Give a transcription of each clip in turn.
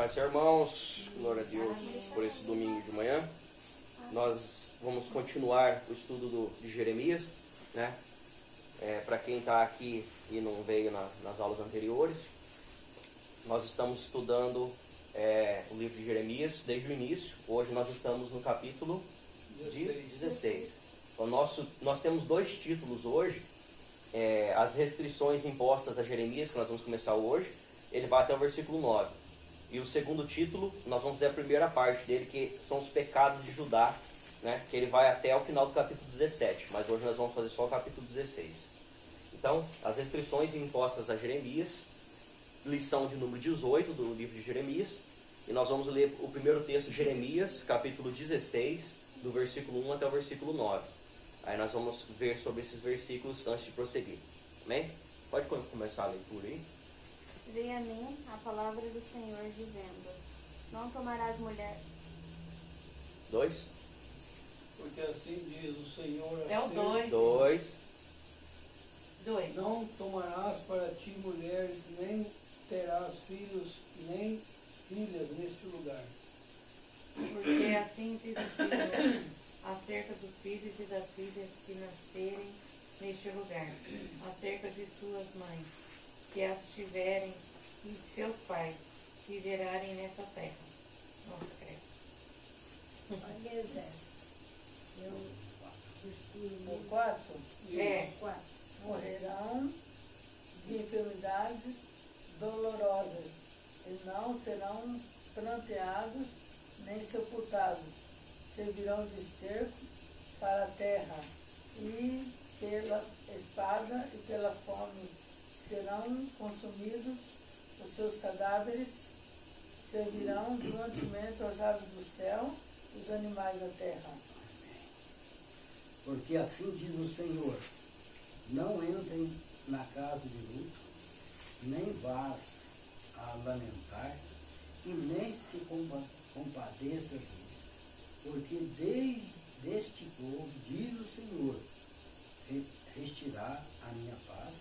Paz, irmãos, glória a Deus por esse domingo de manhã. Nós vamos continuar o estudo de Jeremias, né? Para quem está aqui e não veio nas aulas anteriores, nós estamos estudando o livro de Jeremias desde o início. Hoje nós estamos no capítulo 16. Então, nós temos dois títulos hoje. As restrições impostas a Jeremias, que nós vamos começar hoje, ele vai até o versículo 9. E o segundo título, nós vamos ver a primeira parte dele, que são os pecados de Judá, né? Que ele vai até o final do capítulo 17, mas hoje nós vamos fazer só o capítulo 16. Então, as restrições impostas a Jeremias, lição de número 18 do livro de Jeremias, e nós vamos ler o primeiro texto, Jeremias, capítulo 16, do versículo 1 até o versículo 9. Aí nós vamos ver sobre esses versículos antes de prosseguir. Amém? Pode começar a leitura aí. Veio a mim a palavra do Senhor dizendo: não tomarás mulher. 2. Porque assim diz o Senhor. É o 2. 2. Não tomarás para ti mulheres, nem terás filhos, nem filhas neste lugar. Porque assim diz o Senhor acerca dos filhos e das filhas que nascerem neste lugar, acerca de suas mães, que as tiverem, e de seus pais, que gerarem nessa terra. Nossa, credo. Olha, Zé, eu estudo no 4, morrerão de enfermidades dolorosas, e não serão pranteados nem sepultados, servirão de esterco para a terra, e pela espada e pela fome serão consumidos os seus cadáveres, servirão de mantimento às aves do céu e os animais da terra. Porque assim diz o Senhor: não entrem na casa de luto, nem vás a lamentar, e nem se compadeça deles. Porque deste povo, diz o Senhor, restirá a minha paz,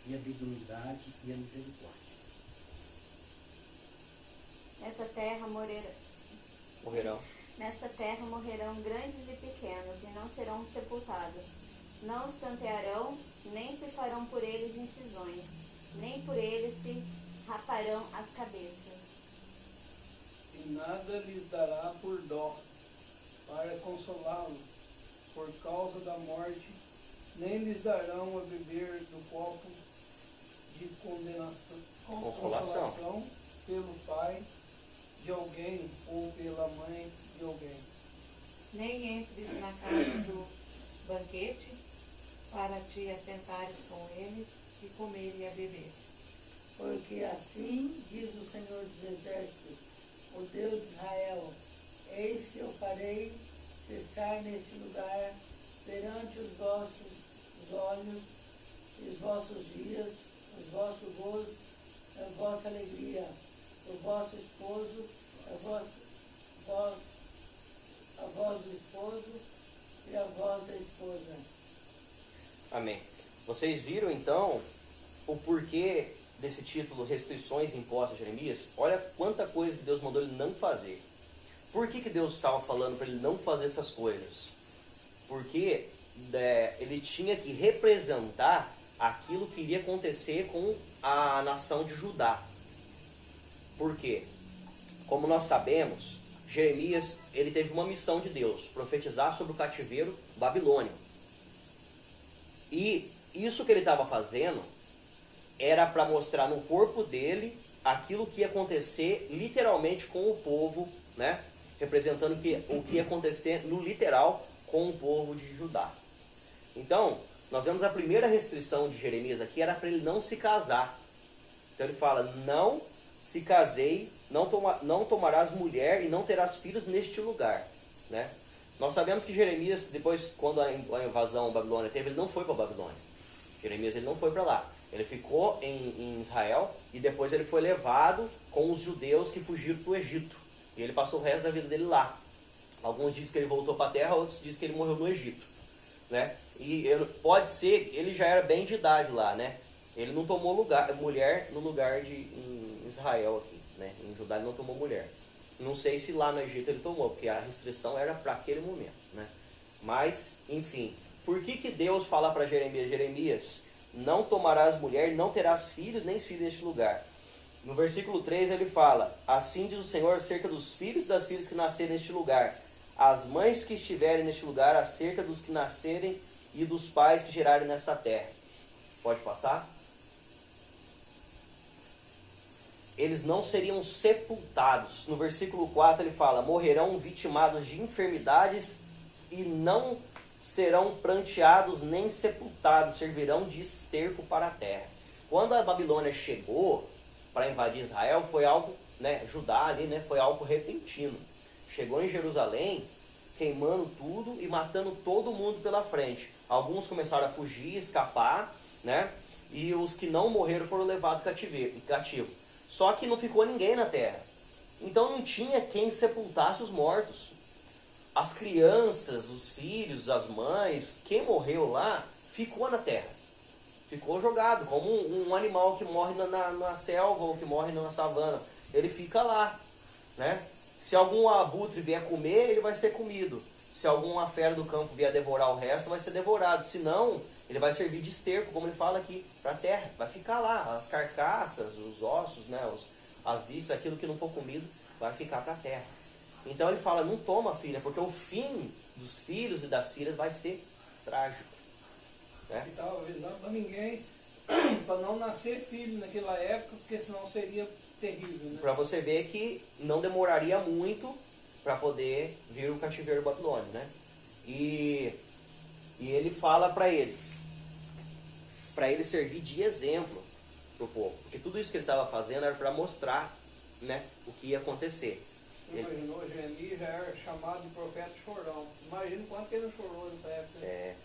e a benignidade e a misericórdia. Nessa terra morrerão grandes e pequenos, e não serão sepultados. Não os plantearão, nem se farão por eles incisões, nem por eles se raparão as cabeças. E nada lhes dará por dó, para consolá-lo, por causa da morte, nem lhes darão a beber do copo de consolação pelo pai de alguém ou pela mãe de alguém. Nem entres na casa do banquete, para te assentares com eles e comer e a beber. Porque assim diz o Senhor dos Exércitos, o Deus de Israel: eis que eu farei cessar neste lugar perante os vossos olhos e os vossos dias, os vossos gozos, a vossa alegria, o vosso esposo, a voz do esposo e a voz da esposa. Amém. Vocês viram então o porquê desse título, Restrições Impostas a Jeremias? Olha quanta coisa que Deus mandou ele não fazer. Por que Deus estava falando para ele não fazer essas coisas? Porque ele tinha que representar aquilo que iria acontecer com a nação de Judá. Por quê? Como nós sabemos, Jeremias ele teve uma missão de Deus, profetizar sobre o cativeiro babilônico. E isso que ele estava fazendo era para mostrar no corpo dele aquilo que ia acontecer literalmente com o povo, né? Representando o que ia acontecer no literal com o povo de Judá. Então, nós vemos a primeira restrição de Jeremias aqui, era para ele não se casar. Então ele fala: não se casei, não tomarás mulher e não terás filhos neste lugar, né? Nós sabemos que Jeremias, depois, quando a invasão babilônia teve, ele não foi para a Babilônia. Jeremias ele não foi para lá. Ele ficou em Israel e depois ele foi levado com os judeus que fugiram para o Egito. E ele passou o resto da vida dele lá. Alguns dizem que ele voltou para a terra, outros dizem que ele morreu no Egito, né? E pode ser, ele já era bem de idade lá, né? Ele não tomou mulher no lugar em Israel aqui, né? Em Judá ele não tomou mulher. Não sei se lá no Egito ele tomou, porque a restrição era para aquele momento, né? Mas, enfim, por que Deus fala para Jeremias, Jeremias, não tomarás mulher, não terás filhos, nem filhos neste lugar? No versículo 3 ele fala, assim diz o Senhor acerca dos filhos e das filhas que nascerem neste lugar, as mães que estiverem neste lugar, acerca dos que nascerem e dos pais que gerarem nesta terra. Pode passar? Eles não seriam sepultados. No versículo 4 ele fala, morrerão vitimados de enfermidades e não serão pranteados nem sepultados, servirão de esterco para a terra. Quando a Babilônia chegou para invadir Israel, foi algo, né, Judá ali, né, foi algo repentino. Chegou em Jerusalém, queimando tudo e matando todo mundo pela frente. Alguns começaram a fugir, escapar, né, e os que não morreram foram levados cativo. Só que não ficou ninguém na terra. Então não tinha quem sepultasse os mortos. As crianças, os filhos, as mães, quem morreu lá, ficou na terra. Ficou jogado, como um animal que morre na selva ou que morre na savana. Ele fica lá, né? Se algum abutre vier comer, ele vai ser comido. Se alguma fera do campo vier devorar o resto, vai ser devorado. Se não, ele vai servir de esterco, como ele fala aqui, para a terra. Vai ficar lá, as carcaças, os ossos, né? As vísceras, aquilo que não for comido, vai ficar para a terra. Então ele fala, não toma filha, porque o fim dos filhos e das filhas vai ser trágico. Né? E estava avisando para ninguém, para não nascer filho naquela época, porque senão seria terrível. Né? Para você ver que não demoraria muito para poder vir o cativeiro babilônio. Né? E ele fala para ele servir de exemplo para o povo. Porque tudo isso que ele estava fazendo era para mostrar, né, o que ia acontecer. Imaginou, Jeremias já era chamado de profeta chorão. Imagina quanto ele chorou nessa época. É.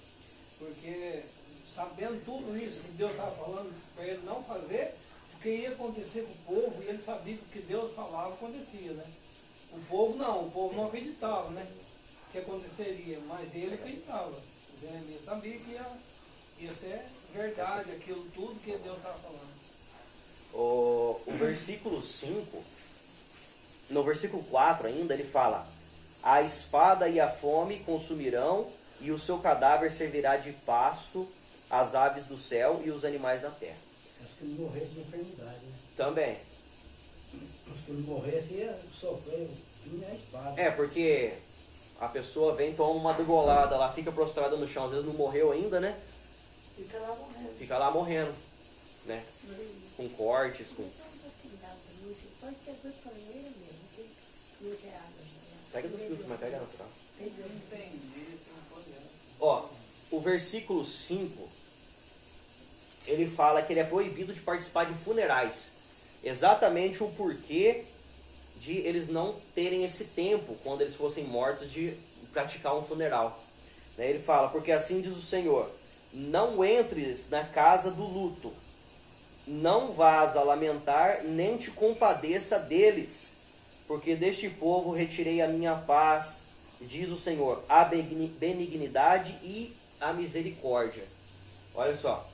Porque sabendo tudo isso que Deus estava falando para ele não fazer, o que ia acontecer com o povo, e ele sabia que o que Deus falava acontecia, né? O povo não acreditava, né? Que aconteceria, mas ele acreditava. O Jeremias sabia que ia ser verdade aquilo tudo que Deus estava falando. O versículo 5, no versículo 4 ainda, ele fala, a espada e a fome consumirão, e o seu cadáver servirá de pasto às aves do céu e os animais da terra. Acho que não morresse de enfermidade, né? Também. Acho que não morresse ia sofrer o fim da espada. É, porque a pessoa vem, toma uma degolada, ela fica prostrada no chão, às vezes não morreu ainda, né? Fica lá morrendo. Fica lá morrendo, né? Com cortes, com... Pode ser dois paneleiros mesmo, porque água já. Pega do filtro, mas pega natural. Entendi, Ó, o versículo 5, ele fala que ele é proibido de participar de funerais. Exatamente o porquê de eles não terem esse tempo, quando eles fossem mortos, de praticar um funeral. Né? Ele fala, porque assim diz o Senhor, não entres na casa do luto, não vás a lamentar, nem te compadeça deles, porque deste povo retirei a minha paz, diz o Senhor, a benignidade e a misericórdia. Olha só.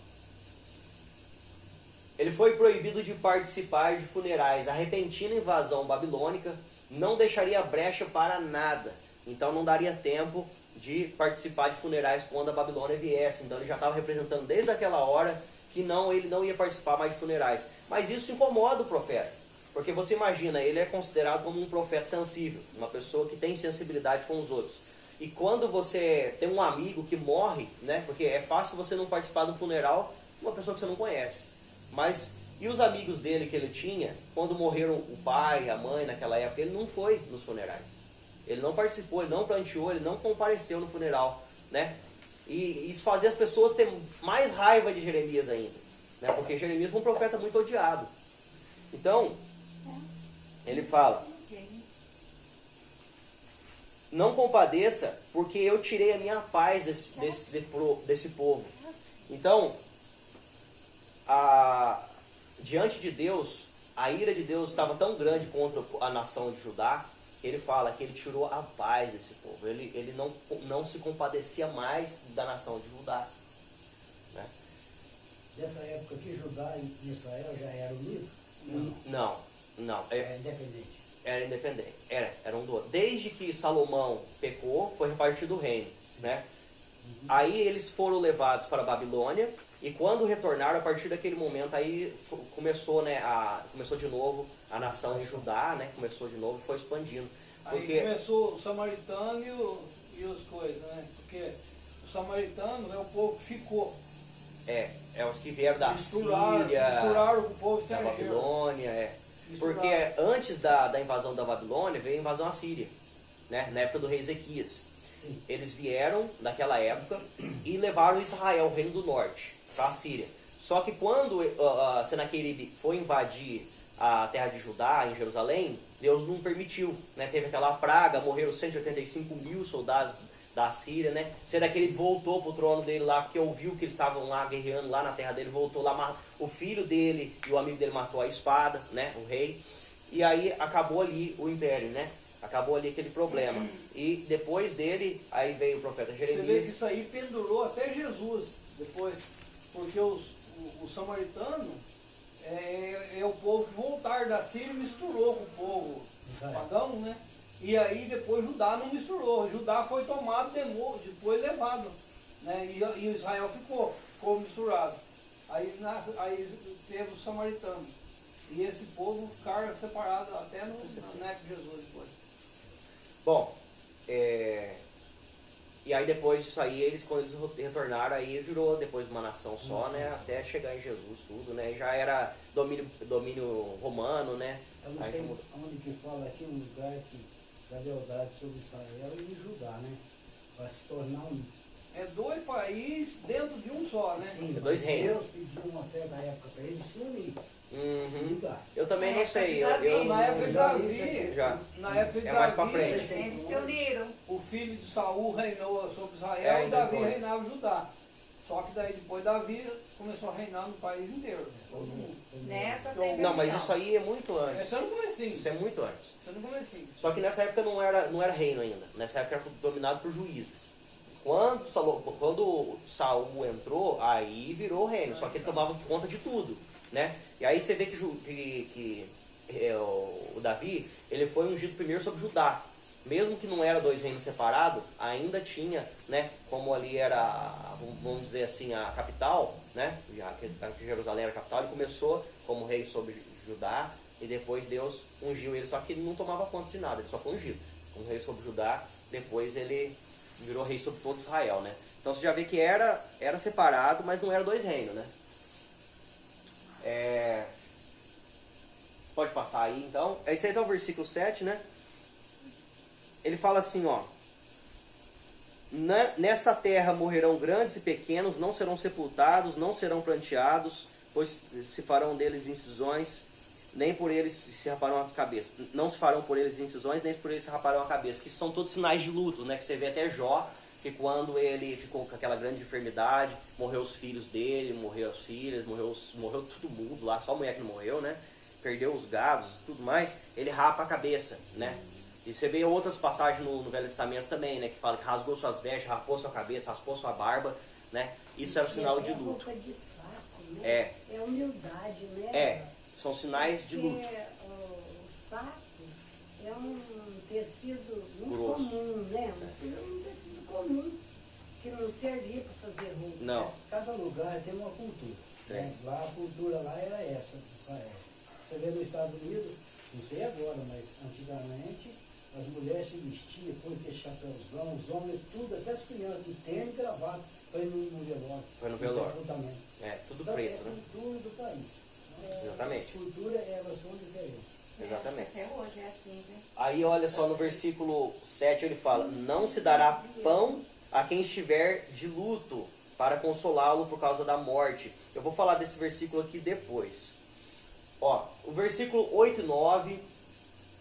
Ele foi proibido de participar de funerais. A repentina invasão babilônica não deixaria brecha para nada. Então não daria tempo de participar de funerais quando a Babilônia viesse. Então ele já estava representando desde aquela hora que ele não ia participar mais de funerais. Mas isso incomoda o profeta. Porque você imagina, ele é considerado como um profeta sensível, uma pessoa que tem sensibilidade com os outros. E quando você tem um amigo que morre, né? Porque é fácil você não participar do funeral de uma pessoa que você não conhece. Mas, e os amigos dele que ele tinha, quando morreram o pai, a mãe naquela época, ele não foi nos funerais. Ele não participou, ele não planteou, ele não compareceu no funeral, né? E isso fazia as pessoas ter mais raiva de Jeremias ainda, né? Porque Jeremias foi um profeta muito odiado. Então, ele fala, não compadeça, porque eu tirei a minha paz desse povo. Então, diante de Deus, a ira de Deus estava tão grande contra a nação de Judá, que ele fala que ele tirou a paz desse povo. Ele não se compadecia mais da nação de Judá. Né? Nessa época que Judá e Israel já eram unidos, Não, não. É independente. Era independente. Era um do outro. Desde que Salomão pecou, foi repartido o reino, né? Aí eles foram levados para a Babilônia e quando retornaram, a partir daquele momento aí começou, né, começou de novo a nação de Judá, né? Começou de novo e foi expandindo. Porque Aí começou o samaritano e os coisas, né? Porque o samaritano é o povo que ficou. é os que vieram da Misturaram Síria, com o povo da estrangeiro. Babilônia, Misturaram. Porque antes da invasão da Babilônia veio a invasão assíria, né? Na época do rei Ezequias. Sim. Eles vieram naquela época e levaram Israel, o reino do norte, para a Síria. Só que quando Senaqueribe foi invadir a terra de Judá, em Jerusalém, Deus não permitiu, né? Teve aquela praga, morreram 185 mil soldados da Síria, né? Senaqueribe voltou pro trono dele lá, porque ouviu que eles estavam lá guerreando lá na terra dele, voltou lá, o filho dele e o amigo dele matou a espada, né? O rei. E aí acabou ali o império, né? Acabou ali aquele problema. E depois dele, aí veio o profeta Você vê que Jeremias. isso aí pendurou até Jesus depois. Porque o samaritano é o povo que voltar da Síria misturou com o povo pagão, né? E aí depois Judá não misturou. Judá foi tomado, depois levado. Né? E o Israel ficou misturado. Aí teve o samaritano. E esse povo ficaram separados até na época de Jesus depois. Bom, e aí depois disso aí, quando eles retornaram, aí virou depois uma nação só, né? Até chegar em Jesus, tudo, né? Já era domínio romano, né? Eu não Aí sei como- onde que fala aqui um lugar que da lealdade sobre Israel e Judá, né? Para se tornar um. É dois países dentro de um só, né? Sim, dois mas reinos. Deus pediu uma certa época para eles se unir. Se Uhum. ligar. Eu também não sei. Davi. Na época de já li Davi, isso aqui. Já. na época de É mais pra Davi, frente. Eles se uniram. o filho de Saul reinou sobre Israel e então Davi foi. reinava em Judá. Só que daí depois Davi começou a reinar no país inteiro. Todo mundo. Nessa Então, tem Não, mas reunião. isso aí é muito antes. Esse é no comecinho. Isso é muito antes. Esse é no comecinho. Só que nessa época não era reino ainda. Nessa época era dominado por juízes. Quando Saul entrou, aí virou reino. Só que ele tomava conta de tudo, né? E aí você vê que o Davi, ele foi ungido primeiro sobre Judá. Mesmo que não era dois reinos separados, ainda tinha, né? Como ali era, vamos dizer assim, a capital, né? Já que Jerusalém era a capital, ele começou como rei sobre Judá. E depois Deus ungiu ele, só que ele não tomava conta de nada, ele só foi ungido. Como rei sobre Judá, depois ele virou rei sobre todo Israel, né? Então você já vê que era separado, mas não era dois reinos, né? Pode passar aí, então. Esse aí tá o versículo 7, né? Ele fala assim, ó. Nessa terra morrerão grandes e pequenos, não serão sepultados, não serão pranteados, pois se farão deles incisões, nem por eles se raparão as cabeças. Não se farão por eles incisões, nem por eles se raparão a cabeça. Que são todos sinais de luto, né? Que você vê até Jó, que quando ele ficou com aquela grande enfermidade, morreu os filhos dele, morreu as filhas, morreu todo mundo lá, só a mulher que não morreu, né? Perdeu os gados e tudo mais, ele rapa a cabeça, né? E você vê outras passagens no Velho Testamento também, né? Que fala que rasgou suas vestes, rapou sua cabeça, raspou sua barba, né? Isso era um sinal de luto. Roupa de saco, né? É humildade, né? São sinais de luto. Porque o saco é um tecido muito Grosso. comum, né? Um tecido comum que não servia para fazer roupa. Não. Cada lugar tem uma cultura. Né? Lá a cultura lá era essa, Israel. Você vê nos Estados Unidos, não sei agora, mas antigamente as mulheres se vestiam com aquele chapéuzão, os homens tudo, até as crianças de tênis e gravata para ir no velório. Foi no velório. Sepultamento. Tudo Então, preto, é né? cultura do país. Exatamente. As culturas, elas são diferentes. Exatamente. Até hoje é assim, né? Aí olha só no versículo 7 ele fala: não se dará pão a quem estiver de luto para consolá-lo por causa da morte. Eu vou falar desse versículo aqui depois. Ó, o versículo 8 e 9,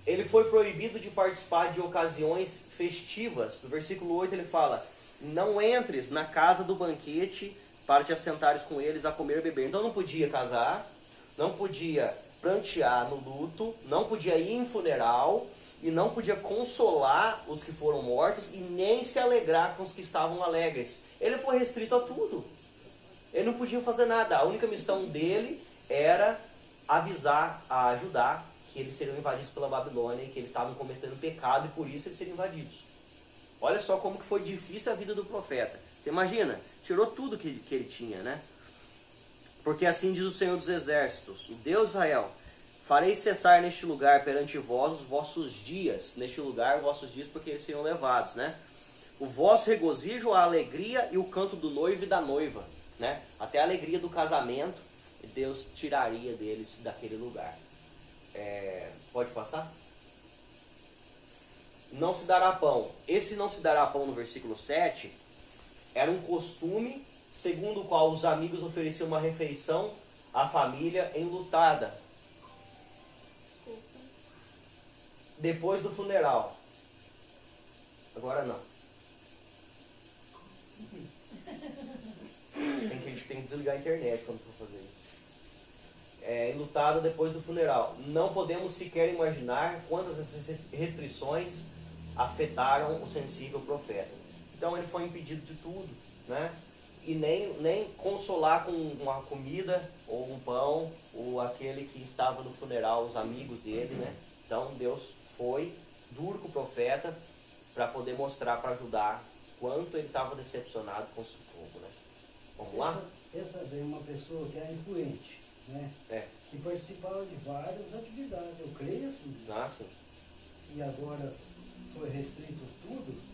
ele foi proibido de participar de ocasiões festivas. No versículo 8 ele fala: não entres na casa do banquete para te assentares com eles a comer e beber. Então não podia casar, não podia prantear no luto, não podia ir em funeral e não podia consolar os que foram mortos e nem se alegrar com os que estavam alegres. Ele foi restrito a tudo. Ele não podia fazer nada. A única missão dele era avisar a Judá que eles seriam invadidos pela Babilônia e que eles estavam cometendo pecado e por isso eles seriam invadidos. Olha só como que foi difícil a vida do profeta. Você imagina? Tirou tudo que ele tinha, né? Porque assim diz o Senhor dos Exércitos, o Deus de Israel: farei cessar neste lugar perante vós os vossos dias. Neste lugar, os vossos dias, porque eles seriam levados, né? O vosso regozijo, a alegria e o canto do noivo e da noiva, né? Até a alegria do casamento, Deus tiraria deles daquele lugar. Pode passar? Não se dará pão. Esse não se dará pão no versículo 7 era um costume segundo o qual os amigos ofereciam uma refeição à família enlutada depois do funeral. Agora não. A gente tem que desligar a internet quando for fazer isso. Enlutado depois do funeral. Não podemos sequer imaginar quantas restrições afetaram o sensível profeta. Então ele foi impedido de tudo, né? E nem consolar com uma comida ou um pão, ou aquele que estava no funeral, os amigos dele, né? Então Deus foi duro com o profeta para poder mostrar, para ajudar quanto ele estava decepcionado com o seu povo, né? Vamos lá? Pensa bem, uma pessoa que era influente, né? Que participava de várias atividades, eu creio assim. Ah, sim. E agora foi restrito tudo.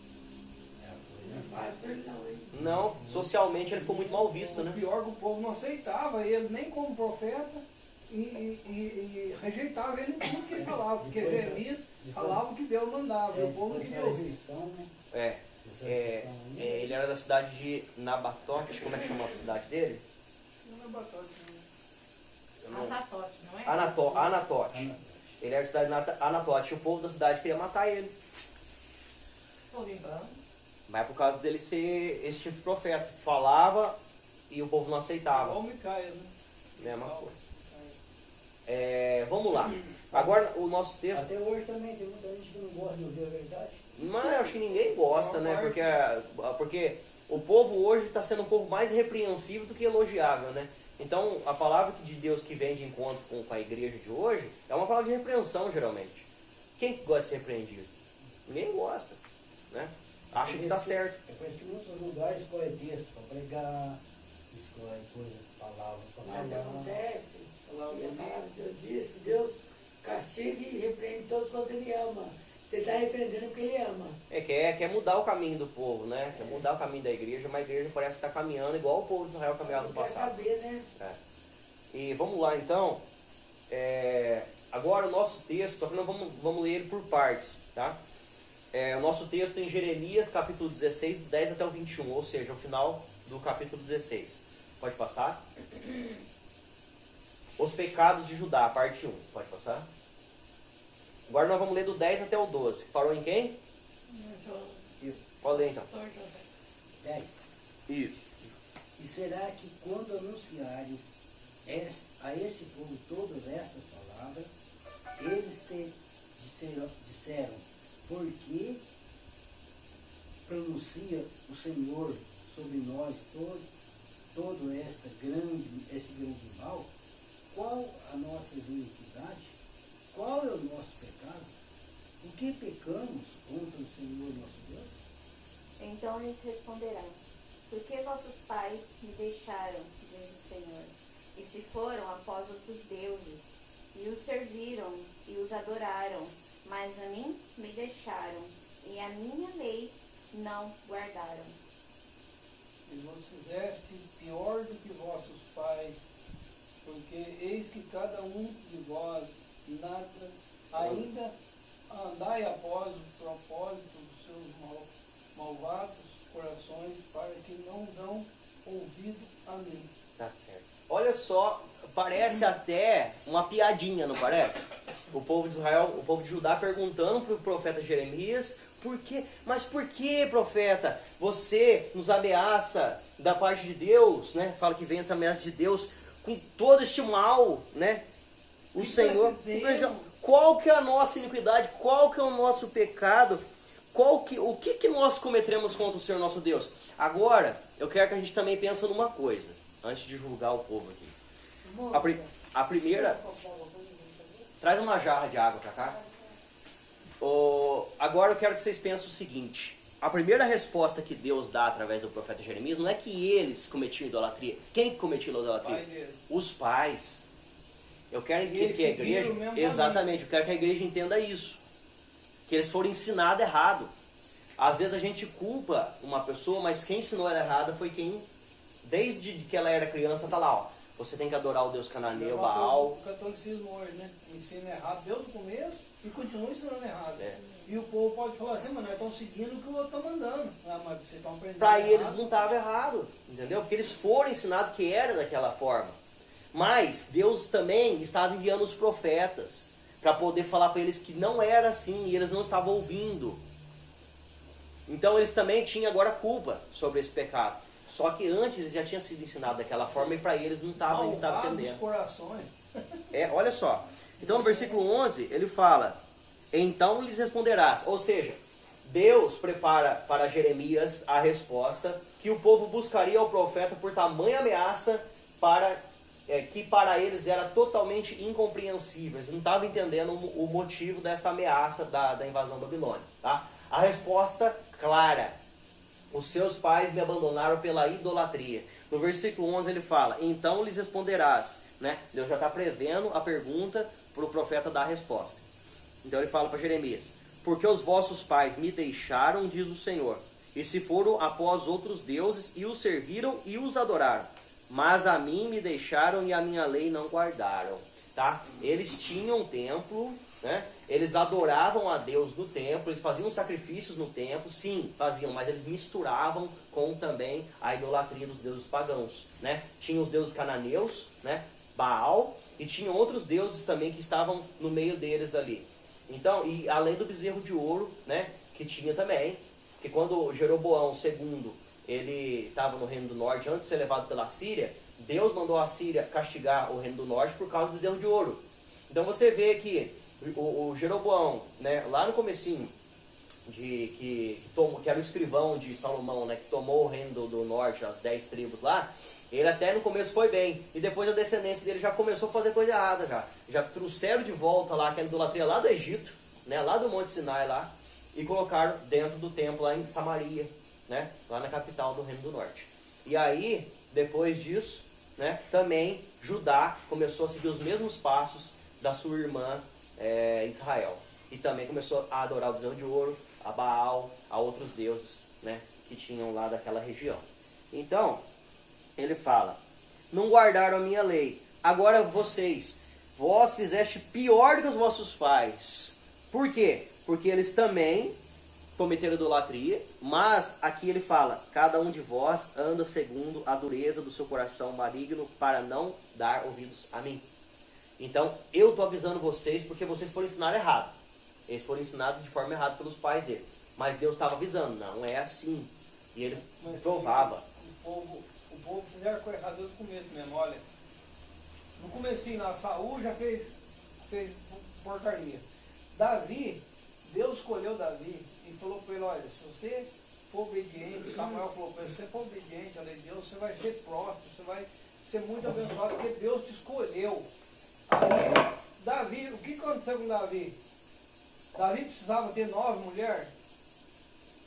Não é fácil pra ele não, hein? Não, socialmente ele ficou muito mal visto, né? O pior que o povo não aceitava ele nem como profeta e rejeitava ele em tudo que ele falava, porque Jeremias falava o que Deus mandava, e o povo não queria ouvir. Ele era da cidade de Nabatote. Como é que chamava a cidade dele? Não é batata, Anatote, não é? Anatote. Ele era da cidade de Anatote. E o povo da cidade queria matar ele. Povo em branco. Mas por causa dele ser esse tipo de profeta, que falava e o povo não aceitava. Igual Micaia, né? Mesma coisa. Vamos lá. Agora o nosso texto. Até hoje também tem muita gente que não gosta de ouvir a verdade. Mas eu acho que ninguém gosta, né? Porque o povo hoje está sendo um povo mais repreensível do que elogiável, né? Então a palavra de Deus que vem de encontro com a igreja de hoje é uma palavra de repreensão, geralmente. Quem que gosta de ser repreendido? Ninguém gosta, né? Acha que está certo. É por isso que em muitos lugares escolhe texto para pregar, escolhe coisa, palavra para falar. Mas acontece, que a palavra de Deus diz que Deus castiga e repreende todos quanto Ele ama. Você está repreendendo porque Ele ama. Quer mudar o caminho do povo, né? Quer mudar o caminho da igreja, mas a igreja parece que está caminhando igual o povo de Israel caminhava no passado. Quer saber, né? E vamos lá então. Agora o nosso texto, só que nós vamos ler ele por partes, tá? O nosso texto em Jeremias, capítulo 16, do 10 até o 21, ou seja, o final do capítulo 16. Pode passar? Os pecados de Judá, parte 1. Pode passar? Agora nós vamos ler do 10 até o 12. Parou em quem? Pode ler então. 10. Isso. E será que quando anunciares a este povo todas estas palavras, eles te disseram, porque pronuncia o Senhor sobre nós todo esse grande mal? Qual a nossa iniquidade? Qual é o nosso pecado? O que pecamos contra o Senhor nosso Deus? Então lhes responderão: por que vossos pais me deixaram, diz o Senhor, e se foram após outros deuses, e os serviram e os adoraram, mas a mim me deixaram, e a minha lei não guardaram. E vos fizeste pior do que vossos pais, porque eis que cada um de vós ainda andai após o propósito dos seus malvados corações, para que não dão ouvido a mim. Tá certo. Olha só, parece até uma piadinha, não parece? O povo de Israel, o povo de Judá perguntando para o profeta Jeremias: por quê? Mas por que, profeta? Você nos ameaça da parte de Deus, né? Fala que vem essa ameaça de Deus com todo este mal, né? O Senhor, qual que é a nossa iniquidade? Qual que é o nosso pecado? O que nós cometeremos contra o Senhor nosso Deus? Agora, eu quero que a gente também pense numa coisa, antes de julgar o povo aqui. A primeira... Traz uma jarra de água pra cá. Agora eu quero que vocês pensem o seguinte. A primeira resposta que Deus dá através do profeta Jeremias não é que eles cometiam idolatria. Quem cometia idolatria? Os pais. Eu quero que a igreja... Exatamente, eu quero que a igreja entenda isso. Que eles foram ensinados errado. Às vezes a gente culpa uma pessoa, mas quem ensinou ela errada foi quem, desde que ela era criança, tá lá, ó. Você tem que adorar o Deus cananeu, Baal. O catolicismo hoje, né? Ensina errado desde o começo e continua ensinando errado. E o povo pode falar assim, mas nós estamos seguindo o que o outro está mandando. Ah, mas vocês estão aprendendo Para errado. eles não estava errado, entendeu? Porque eles foram ensinados que era daquela forma. Mas Deus também estava enviando os profetas para poder falar para eles que não era assim e eles não estavam ouvindo. Então eles também tinham agora culpa sobre esse pecado. Só que antes eles já tinham sido ensinados daquela forma e para eles não estavam entendendo. Corações. Olha só. Então no versículo 11 ele fala: então lhes responderás. Ou seja, Deus prepara para Jeremias a resposta que o povo buscaria ao profeta por tamanha ameaça que para eles era totalmente incompreensível. Eles não estavam entendendo o motivo dessa ameaça da invasão babilônica. Tá? A resposta clara: os seus pais me abandonaram pela idolatria. No versículo 11 ele fala: então lhes responderás. Né? Deus já está prevendo a pergunta para o profeta dar a resposta. Então ele fala para Jeremias: porque os vossos pais me deixaram, diz o Senhor, e se foram após outros deuses e os serviram e os adoraram. Mas a mim me deixaram e a minha lei não guardaram. Tá? Eles tinham um templo, né? Eles adoravam a Deus no templo, eles faziam sacrifícios no templo, sim, faziam, mas eles misturavam com também a idolatria dos deuses pagãos. Né? Tinham os deuses cananeus, né? Baal, e tinham outros deuses também que estavam no meio deles ali. Então, e além do bezerro de ouro, né? Que tinha também, que quando Jeroboão II ele estava no Reino do Norte, antes de ser levado pela Síria, Deus mandou a Síria castigar o Reino do Norte por causa do bezerro de ouro. Então você vê que o Jeroboão, né, lá no comecinho, que era o escrivão de Salomão, né, que tomou o Reino do Norte, as 10 tribos lá, ele até no começo foi bem, e depois a descendência dele já começou a fazer coisa errada, já trouxeram de volta lá aquela idolatria lá do Egito, né, lá do Monte Sinai lá, e colocaram dentro do templo lá em Samaria, né, lá na capital do Reino do Norte. E aí, depois disso, né, também Judá começou a seguir os mesmos passos da sua irmã Israel. E também começou a adorar o bezerro de ouro, a Baal, a outros deuses, né, que tinham lá daquela região. Então, ele fala: não guardaram a minha lei. Agora vós fizeste pior do que os vossos pais. Por quê? Porque eles também cometeram idolatria, mas aqui ele fala: cada um de vós anda segundo a dureza do seu coração maligno para não dar ouvidos a mim. Então, eu estou avisando vocês porque vocês foram ensinados errado. Eles foram ensinados de forma errada pelos pais dele. Mas Deus estava avisando: não é assim. E ele provava. O povo fizeram coisa errada desde o começo mesmo. Olha, no comecinho lá, Saul já fez porcaria. Davi, Deus escolheu Davi e falou para ele: olha, se você for obediente, Samuel falou para ele: se você for obediente à lei de Deus, você vai ser próspero, você vai ser muito abençoado, porque Deus te escolheu. Aí, Davi, o que aconteceu com Davi? Davi precisava ter 9 mulheres.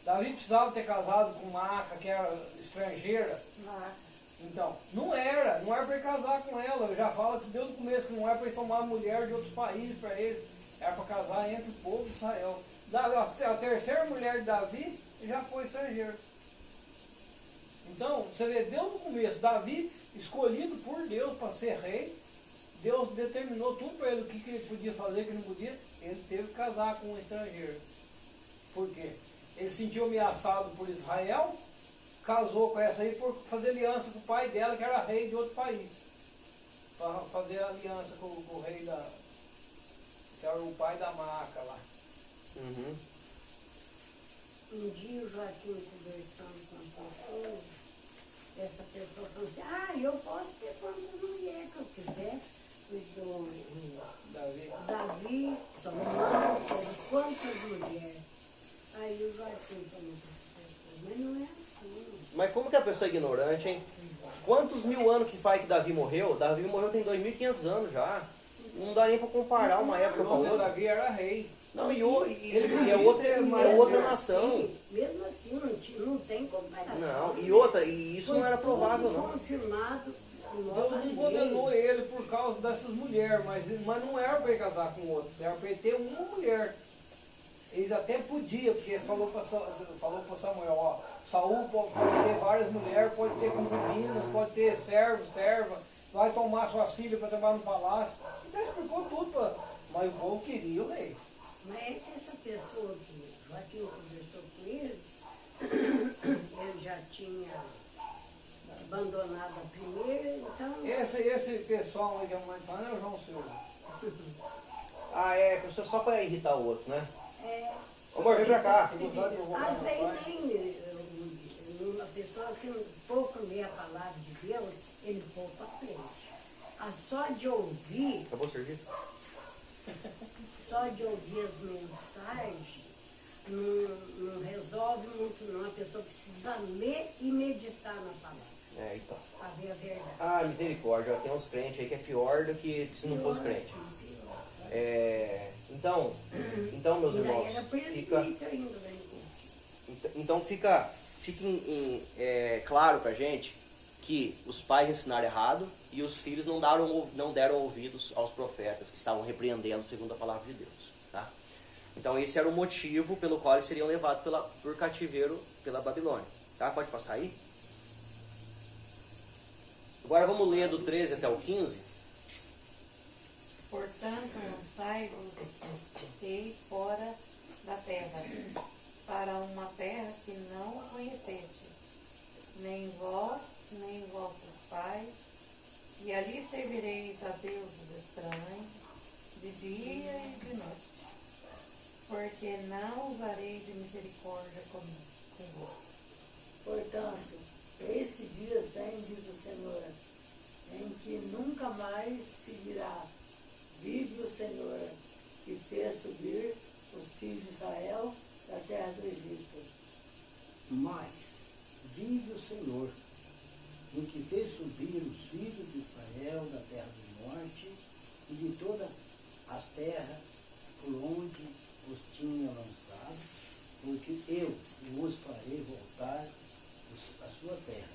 Davi precisava ter casado com Maaca, que era estrangeira. Então, não era para ele casar com ela. Eu já falo que desde o começo que não é para ele tomar mulher de outros países para ele. Era para casar entre o povo de Israel. A terceira mulher de Davi já foi estrangeira. Então, você vê, desde o começo, Davi, escolhido por Deus para ser rei, Deus determinou tudo para ele, o que ele podia fazer, o que não podia. Ele teve que casar com um estrangeiro. Por quê? Ele se sentiu ameaçado por Israel, casou com essa aí por fazer aliança com o pai dela, que era rei de outro país. Para fazer aliança com o rei que era o pai da Maaca lá. Uhum. Um dia o Joaquim conversando com uma pessoa, essa pessoa falou assim: eu posso ter quantas mulheres que eu quiser. Davi, Salomão, quantas mulheres. Aí o Joaquim falou: mas não é assim. Mas como que a pessoa é ignorante, hein? quantos mil anos que faz que Davi morreu? Davi morreu tem 2.500 anos já. Não dá nem para comparar uma época com a outra. Davi era rei. Não, e é outra nação. Assim, mesmo assim, não tem comparação. Não, e isso não era provável, não. Confirmado. Deus não condenou ele por causa dessas mulheres, mas não era para ele casar com outros, era para ele ter uma mulher. Eles até podia, porque falou para Samuel, ó, Saul pode ter várias mulheres, pode ter concubinas, pode ter servo, serva, vai tomar suas filhas para trabalhar no palácio. Então explicou tudo, mas o povo queria o rei. Mas essa pessoa que Joaquim conversou com ele, ele já tinha abandonado a primeira, então... Esse pessoal aí que a mãe fala é o João Silva. Ah, é, pessoa só para irritar o outro, né? É, Ô, amor, vem pra cá. às vezes nem uma pessoa que pouco lê a palavra de Deus, ele pouco aprende. Só de ouvir, Acabou o serviço? só de ouvir as mensagens, não resolve muito não. A pessoa precisa ler e meditar na palavra, É, então. para ver a verdade. Ah, misericórdia, tem uns crentes aí que é pior do que se não fosse crente. Então, meus Ainda irmãos, era presbítero ainda, né? então fica claro pra gente que os pais ensinaram errado e os filhos não deram ouvidos aos profetas que estavam repreendendo segundo a palavra de Deus. Tá? Então esse era o motivo pelo qual eles seriam levados por cativeiro pela Babilônia. Tá? Pode passar aí? Agora vamos ler do 13 até o 15. Portanto, lançai-vos fora da terra, para uma terra que não conheceste, nem vós, nem vossos pais, e ali servireis a deuses estranhos, de dia e de noite, porque não usarei de misericórdia convosco. Portanto, eis que dias vêm, diz o Senhor, em que nunca mais se dirá: vive o Senhor, que fez subir os filhos de Israel da terra do Egito. Mas vive o Senhor, em que fez subir os filhos de Israel da terra do norte e de todas as terras por onde os tinha lançado, porque eu os farei voltar à sua terra,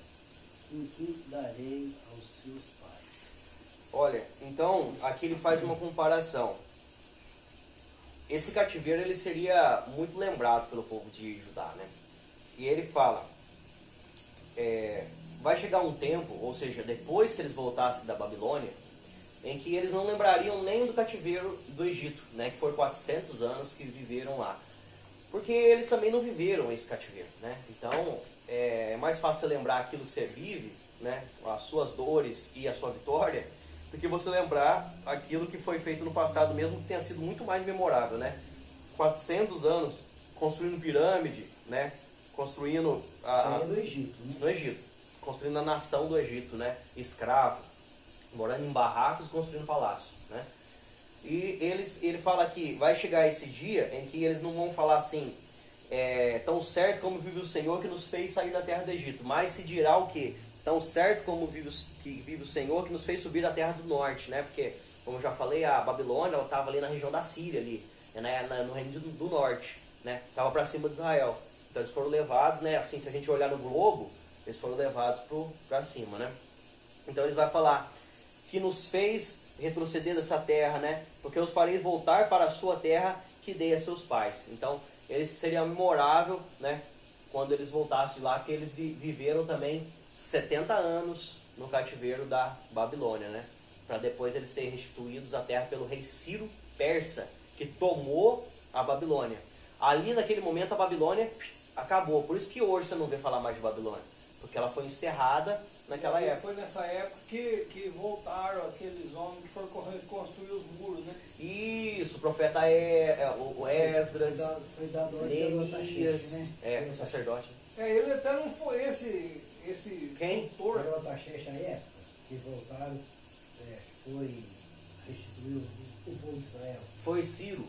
em que darei aos seus pais. Olha, então aqui ele faz uma comparação. Esse cativeiro ele seria muito lembrado pelo povo de Judá, né? E ele fala, vai chegar um tempo, ou seja, depois que eles voltassem da Babilônia, em que eles não lembrariam nem do cativeiro do Egito, né? Que foram 400 anos que viveram lá. Porque eles também não viveram esse cativeiro, né? Então, é mais fácil lembrar aquilo que você vive, né? As suas dores e a sua vitória, do que você lembrar aquilo que foi feito no passado, mesmo que tenha sido muito mais memorável, né? 400 anos construindo pirâmide, né? Construindo no Egito, né? No Egito, construindo a nação do Egito, né? Escravo, morando em barracos, construindo palácio, né? E ele fala que vai chegar esse dia em que eles não vão falar assim, tão certo como vive o Senhor que nos fez sair da terra do Egito, mas se dirá o quê? Tão certo como vive o Senhor que nos fez subir da terra do norte, né? Porque, como eu já falei, a Babilônia estava ali na região da Síria, ali, né? No reino do norte, né? Estava para cima de Israel. Então eles foram levados, né? Assim, se a gente olhar no globo, eles foram levados para cima, né? Então eles vai falar que nos fez retroceder dessa terra, né? Porque os farei voltar para a sua terra que dei a seus pais. Então eles seriam memorável, né? Quando eles voltassem de lá, que eles viveram também 70 anos no cativeiro da Babilônia, né? Para depois eles serem restituídos à terra pelo rei Ciro Persa, que tomou a Babilônia. Ali naquele momento a Babilônia acabou. Por isso que hoje você não vê falar mais de Babilônia, porque ela foi encerrada naquela época. Foi nessa época que voltaram aqueles homens que foram construir os muros, né? Isso, o profeta o Esdras, Foi dado Neemias, né? O sacerdote. Ele até não foi esse Quem? doutor. Foi o Ataxerxes, a época que voltaram, foi restituir o povo de Israel. Foi Ciro.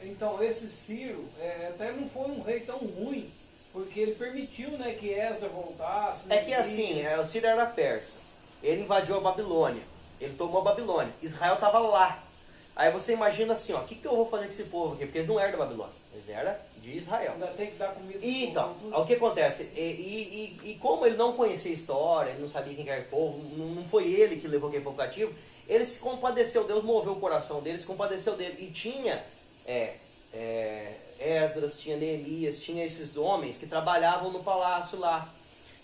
Então esse Ciro até não foi um rei tão ruim, Porque ele permitiu, né, que Esdras voltasse. É que assim, o Ciro era persa. Ele invadiu a Babilônia. Ele tomou a Babilônia. Israel estava lá. Aí você imagina assim, ó, o que eu vou fazer com esse povo aqui? Porque eles não eram da Babilônia, eles eram de Israel. Ainda tem que dar comida. E, então, o que acontece? E como ele não conhecia a história, ele não sabia quem era o povo, não foi ele que levou aquele povo cativo, ele se compadeceu, Deus moveu o coração dele, se compadeceu dele. E tinha Esdras, tinha Neemias, tinha esses homens que trabalhavam no palácio lá.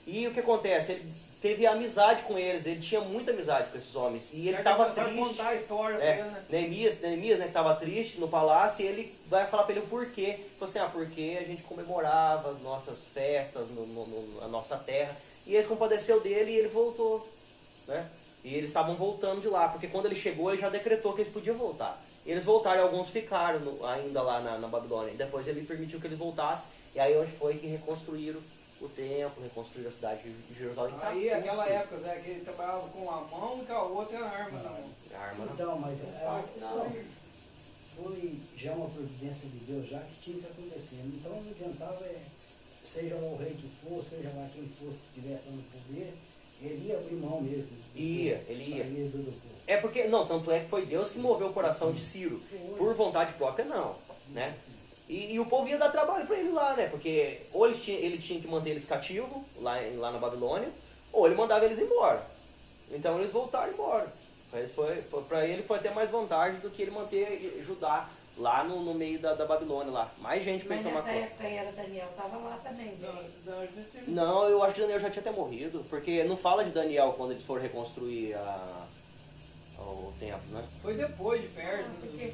E o que acontece? Ele teve amizade com eles, ele tinha muita amizade com esses homens. E ele estava triste. Contar a história dele, né? Neemias, né, que estava triste no palácio, e ele vai falar para ele o porquê. Ele falou assim, porque a gente comemorava as nossas festas na nossa terra. E eles compadeceu dele e ele voltou. Né? E eles estavam voltando de lá, porque quando ele chegou, ele já decretou que eles podiam voltar. E eles voltaram e alguns ficaram ainda lá na Babilônia. E depois ele permitiu que eles voltassem, e aí onde foi que reconstruíram o templo, reconstruíram a cidade de Jerusalém. Aí, aquela época, Zé, que ele trabalhava com a mão e com a outra a arma na mão. A arma, Então, mas Não. foi já uma providência de Deus, já que tinha que acontecer. Então não adiantava, seja lá o rei que for, seja lá quem fosse que estivesse no poder, ele ia abrir mão mesmo. Ele ia. Do povo. É porque, não, tanto é que foi Deus que moveu o coração de Ciro. Por vontade própria, não. Né? E o povo ia dar trabalho para ele lá, né? Porque ou ele tinha que manter eles cativos lá na Babilônia, ou ele mandava eles embora. Então eles voltaram embora. Para ele foi até mais vantagem do que ele manter Judá lá no meio da Babilônia lá. Mais gente para Mas ele tomar nessa conta. época era Daniel, estava lá também. Não, eu acho que Daniel já tinha até morrido, porque não fala de Daniel quando eles foram reconstruir o templo, né? Foi depois de perto porque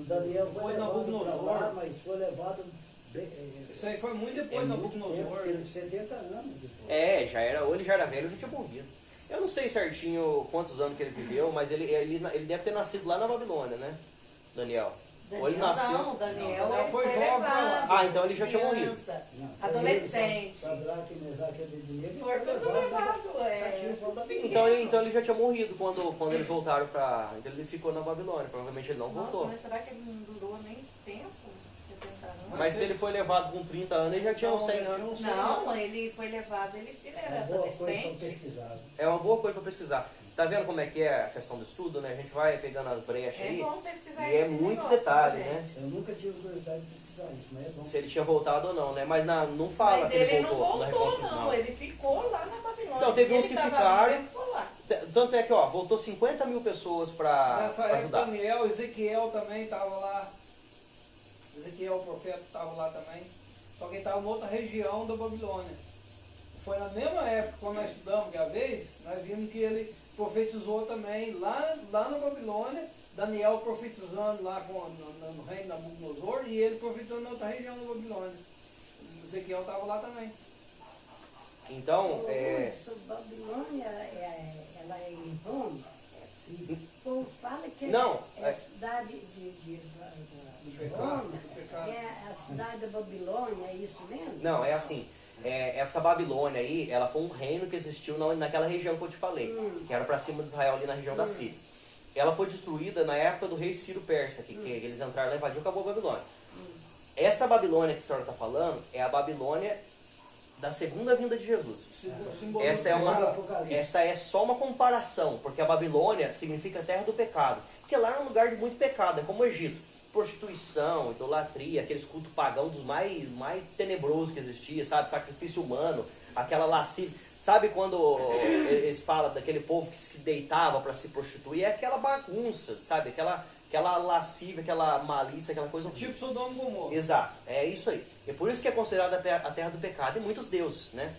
Daniel foi foi levado para lá, Nabucodonosor. mas foi levado... Isso aí foi muito depois da Nabucodonosor. Ele 70 anos depois. Ou ele já era velho ou já tinha morrido. Eu não sei certinho quantos anos que ele viveu, mas ele deve ter nascido lá na Babilônia, né? Daniel. Ou ele nasceu. Não, Daniel Não, ele foi foi jovem levado. Ah, então ele já tinha morrido. Criança, Não, foi adolescente. Sadraque, Mesaque e Abednego Foi tudo levado. Então ele já tinha morrido quando eles voltaram pra... Então ele ficou na Babilônia, provavelmente ele não voltou. Nossa, mas será que ele não durou nem tempo? 70 anos? Mas se ele foi levado com 30 anos, ele já tinha uns 100 anos. Não, ele foi levado, ele era Boa coisa para adolescente. pesquisar. É uma boa coisa para pesquisar. Você tá vendo como é que é a questão do estudo, né? A gente vai pegando as brechas É aí. bom pesquisar E é esse muito negócio, detalhe, né? né? Eu nunca tive curiosidade de pesquisar isso, mas é bom. Se ele tinha voltado ou não, né? Mas não fala Mas que ele não voltou na voltou, reconstrução. não. Ele ficou lá na Babilônia. Então, teve Se uns ele que tava ficaram. vivo, ele ficou lá. Tanto é que, voltou 50 mil pessoas para Nessa época, ajudar. Daniel, Ezequiel também estava lá. Ezequiel, o profeta, estava lá também. Só que ele estava em outra região da Babilônia. Foi na mesma época, quando nós estudamos que a vez, nós vimos que ele profetizou também lá na Babilônia. Daniel profetizando lá no reino de Nabucodonosor e ele profetizando em outra região da Babilônia. Ezequiel estava lá também. Então, Isso, Babilônia, ela é em Roma. O povo fala que Não, é a cidade de Roma, Do pecado. é a cidade da Babilônia, é isso mesmo? não, é assim. Essa Babilônia aí, ela foi um reino que existiu naquela região que eu te falei, que era para cima de Israel, ali na região da Síria. Ela foi destruída na época do rei Ciro Persa, que eles entraram lá, invadiu, acabou a Babilônia. Essa Babilônia que a senhora está falando é a Babilônia da segunda vinda de Jesus. Essa é só uma comparação, porque a Babilônia significa terra do pecado. Porque lá é um lugar de muito pecado, é como o Egito. Prostituição, idolatria, aqueles cultos pagãos dos mais tenebrosos que existia, sabe? Sacrifício humano, aquela lascívia. Sabe quando eles falam daquele povo que se deitava para se prostituir? É aquela bagunça, sabe? Aquela lascívia, aquela malícia, aquela coisa horrível. Tipo Sodoma e Gomorra. Exato, é isso aí. E por isso que é considerada a terra do pecado e muitos deuses, né?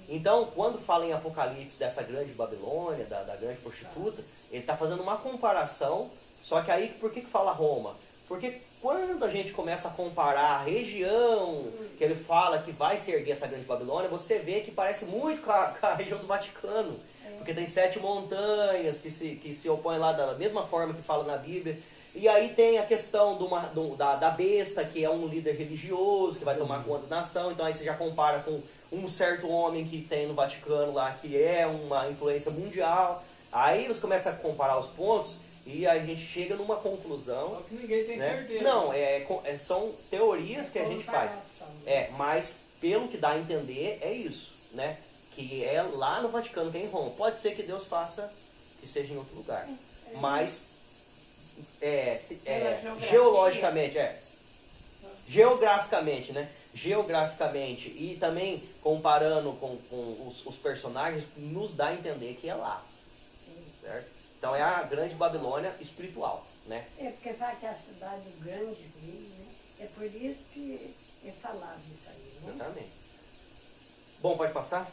Então, quando fala em Apocalipse dessa grande Babilônia, da grande prostituta, ele está fazendo uma comparação, só que aí, por que fala Roma? Porque quando a gente começa a comparar a região que ele fala que vai se erguer essa grande Babilônia, você vê que parece muito com a região do Vaticano. Porque tem 7 montanhas que se opõem lá da mesma forma que fala na Bíblia. E aí tem a questão da besta, que é um líder religioso, que vai tomar conta da nação. Então aí você já compara com um certo homem que tem no Vaticano lá, que é uma influência mundial. Aí você começa a comparar os pontos e a gente chega numa conclusão. Só que ninguém tem né? certeza. Não, são teorias que a gente faz. Mas pelo que dá a entender, é isso, né? Que é lá no Vaticano, que é em Roma. Pode ser que Deus faça que seja em outro lugar. Mas, geologicamente, geograficamente, né? Geograficamente e também comparando com os personagens, nos dá a entender que é lá. Certo? Então é a grande Babilônia espiritual, né? É porque fala que é a cidade do grande rei, né? É por isso que é falado isso aí, né? Exatamente. Bom, pode passar?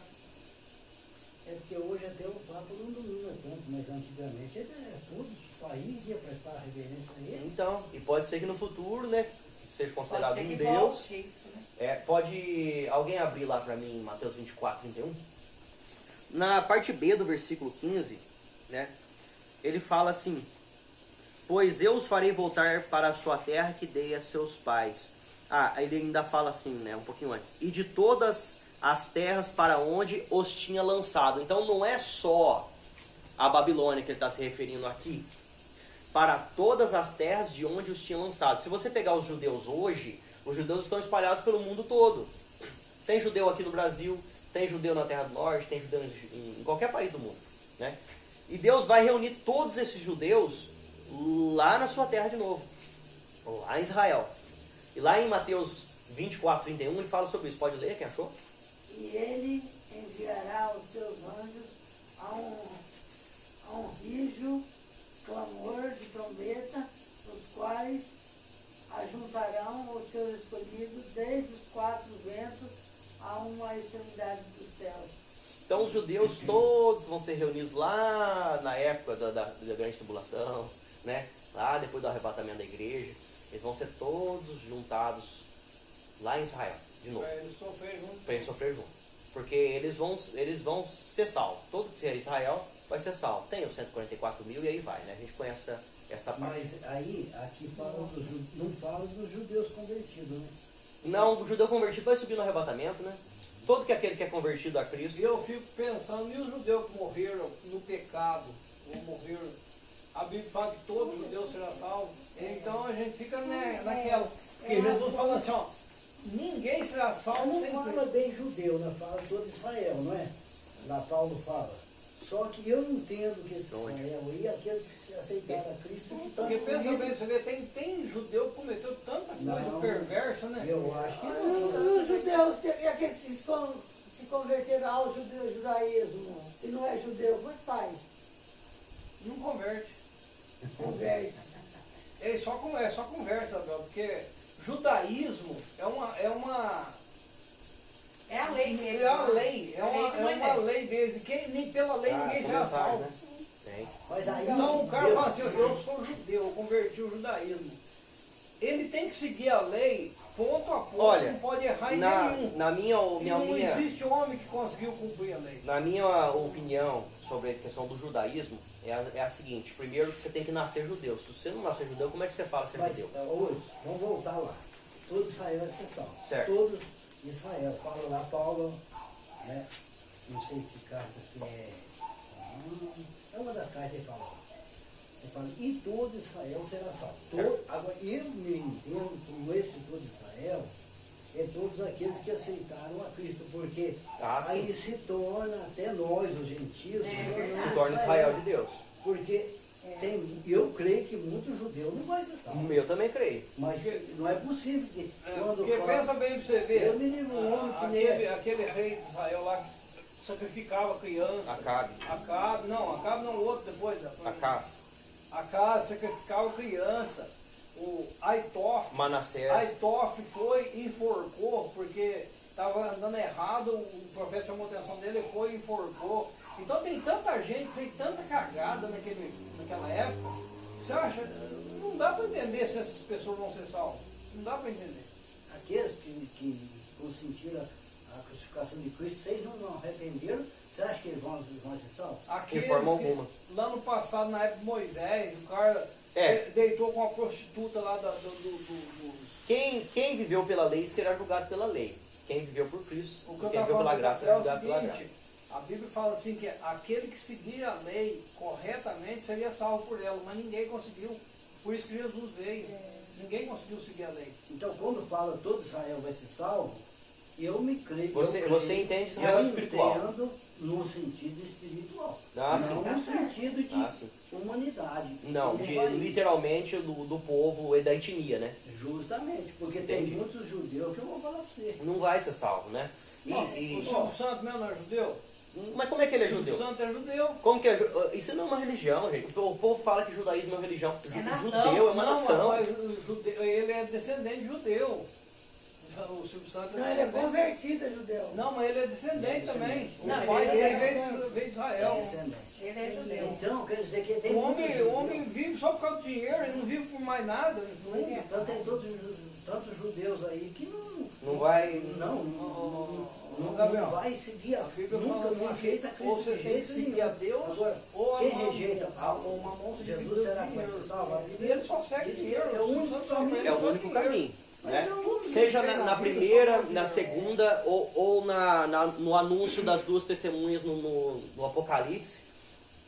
É porque hoje até o Papa não domina tanto, mas antigamente todos os países iam prestar reverência a ele. Então, e pode ser que no futuro, né, seja considerado Pode ser um que Deus. volte isso, né? Pode alguém abrir lá para mim Mateus 24, 31? Na parte B do versículo 15, né, ele fala assim: pois eu os farei voltar para a sua terra que dei a seus pais. Ele ainda fala assim, né, um pouquinho antes. E de todas as terras para onde os tinha lançado. Então não é só a Babilônia que ele está se referindo aqui. Para todas as terras de onde os tinha lançado. Se você pegar os judeus hoje, os judeus estão espalhados pelo mundo todo. Tem judeu aqui no Brasil, tem judeu na Terra do Norte, tem judeu em qualquer país do mundo, né? E Deus vai reunir todos esses judeus lá na sua terra de novo, lá em Israel. E lá em Mateus 24, 31, ele fala sobre isso. Pode ler, quem achou? E ele enviará os seus anjos a um rijo clamor de trombeta, os quais ajuntarão os seus escolhidos desde os quatro ventos a uma extremidade dos céus. Então os judeus todos vão ser reunidos lá na época da grande tribulação, né? Lá depois do arrebatamento da igreja. Eles vão ser todos juntados lá em Israel, de novo. Para eles sofrer junto. Para eles sofrer junto. Porque eles vão ser salvos. Todo que é Israel vai ser salvo. Tem os 144 mil e aí vai, né? A gente conhece essa parte. Mas aí, aqui fala não fala dos judeus convertidos, né? Não, o judeu convertido vai subir no arrebatamento, né? Todo que aquele que é convertido a Cristo. E eu fico pensando, e os judeus que morreram no pecado, ou morreram, a Bíblia fala que todo judeu será salvo. Então a gente fica naquela. Porque Jesus fala assim, ó, ninguém será salvo Não sem fala Cristo. bem judeu, né? Fala todo Israel, não é? Lá Paulo fala. Só que eu entendo que esse Israel e aqueles que se aceitaram a Cristo que estão Porque pensa bem, você vê, tem judeu que cometeu tanta coisa Não. perversa, né? Eu acho que não. Os judeus, e aqueles que se converteram ao judaísmo, que não é judeu, como é que faz? Não converte. Converte. É só conversa, Abel, porque judaísmo é É a lei dele. é a lei, é A lei de uma Moisés. lei deles. Nem pela lei ninguém será comentário, salvo. né? Tem. Mas aí, Então o cara Deus- fala assim, eu sou judeu, eu converti o judaísmo. Ele tem que seguir a lei ponto a ponto, Olha, não pode errar em na nenhum. minha, Não existe homem que conseguiu cumprir a lei. na minha opinião sobre a questão do judaísmo, é a seguinte: primeiro que você tem que nascer judeu. Se você não nascer judeu, como é que você fala que você é Mas judeu? hoje, vamos voltar lá. Todo Israel é exceção. Certo. Todos Israel. Fala lá, Paulo, né? Não sei que carta se é. É uma das cartas que ele fala. Ele fala, e todo Israel será salvo. Agora, eu me entendo como esse todo Israel é todos aqueles que aceitaram a Cristo, porque aí se torna até nós, os gentios, Se torna Israel de Deus. Porque eu creio que muitos judeus não vão ser salvos. Eu também creio. Mas não é possível que quando Porque pensa bem pra você ver, eu me livro um homem que nem aquele rei de Israel lá que sacrificava criança. Acabe. Acabe não, o outro depois. Acás, Acabe sacrificava criança. O Manassés. Aitof foi e enforcou, porque estava andando errado, o profeta chamou a atenção dele, ele foi e enforcou. Então tem tanta gente, fez tanta cagada naquela época, você acha, não dá para entender se essas pessoas vão ser salvas. Não dá para entender. aqueles que consentiram a crucificação de Cristo, vocês não arrependeram, você acha que eles vão ser salvos? De forma alguma. Lá no passado, na época de Moisés, o cara deitou com uma prostituta lá Quem viveu pela lei será julgado pela lei. Quem viveu por Cristo, O que eu quem estava viveu pela falando graça é será o julgado pela graça. seguinte, a Bíblia fala assim que aquele que seguir a lei corretamente seria salvo por ela, mas ninguém conseguiu. Por isso que Jesus veio. Ninguém conseguiu seguir a lei. Então quando fala todo Israel vai ser salvo, Eu me creio. Você entende Israel espiritual? Eu entendo no sentido espiritual. Ah, não sim. no sentido de sim. humanidade. Não, como de, país. literalmente do povo e da etnia, né? Justamente, porque Entendi. tem muitos judeus que eu vou falar pra você. Não vai ser salvo, né? O Silvio Santos mesmo não é judeu? Mas como é que ele é O Silvio judeu? Santos é judeu. Como que é? Isso não é uma religião, gente. O povo fala que judaísmo é uma religião. É nação. Judeu é uma Não, nação. mas o judeu, ele é descendente de judeu. O Silvio Santos Não, é ele é descendente. convertido a judeu. Não, mas ele é descendente também. Não, O pai ele dele é veio de Israel. Descendente. Ele é judeu. Então, quer dizer que tem O muitos homem, judeus. o homem vive só por causa do dinheiro, ele não vive por mais nada nesse mundo. Então tem tantos judeus aí que Não vai. não vai seguir, Bíblia nunca fala não assim, aceita ou Cristo você de tem que jeito seguir nenhum. a Deus, Agora, ou quem amar rejeita o mamão Jesus, será que vai ser salvo? A Bíblia E ele só segue diz que dinheiro. é o único caminho. É o único caminho. Né? Então, Seja não sei, na na Bíblia primeira, só pode na ir. segunda ou no anúncio das duas testemunhas no Apocalipse,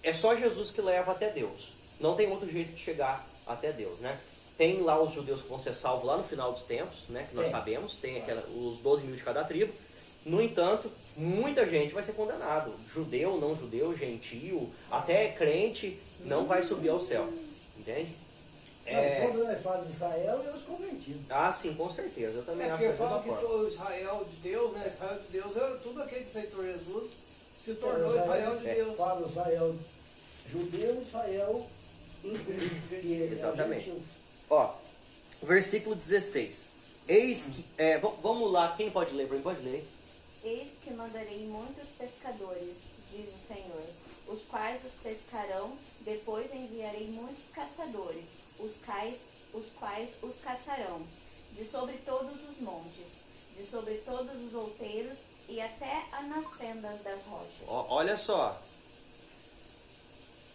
é só Jesus que leva até Deus. Não tem outro jeito de chegar até Deus, né? Tem lá os judeus que vão ser salvos lá no final dos tempos, né? Que nós sabemos, tem os 12 mil de cada tribo. No entanto, muita gente vai ser condenado. Judeu, não judeu, gentio, até crente não vai subir ao céu. Entende? Não, quando nós falamos de Israel, é os convertidos. Ah, sim, com certeza. Eu também É acho porque da mesma fala que forma. o Israel de Deus, né? Israel de Deus, é tudo aquele que aceitou Jesus se tornou Israel Israel de Deus. Fala Israel judeu, Israel em Cristo. que é Exatamente. gentil. Ó, versículo 16. Eis que. Vamos lá, quem pode ler? Quem pode ler? Eis que mandarei muitos pescadores, diz o Senhor, os quais os pescarão, depois enviarei muitos caçadores, os quais os caçarão, de sobre todos os montes, de sobre todos os outeiros e até nas fendas das rochas. Olha só.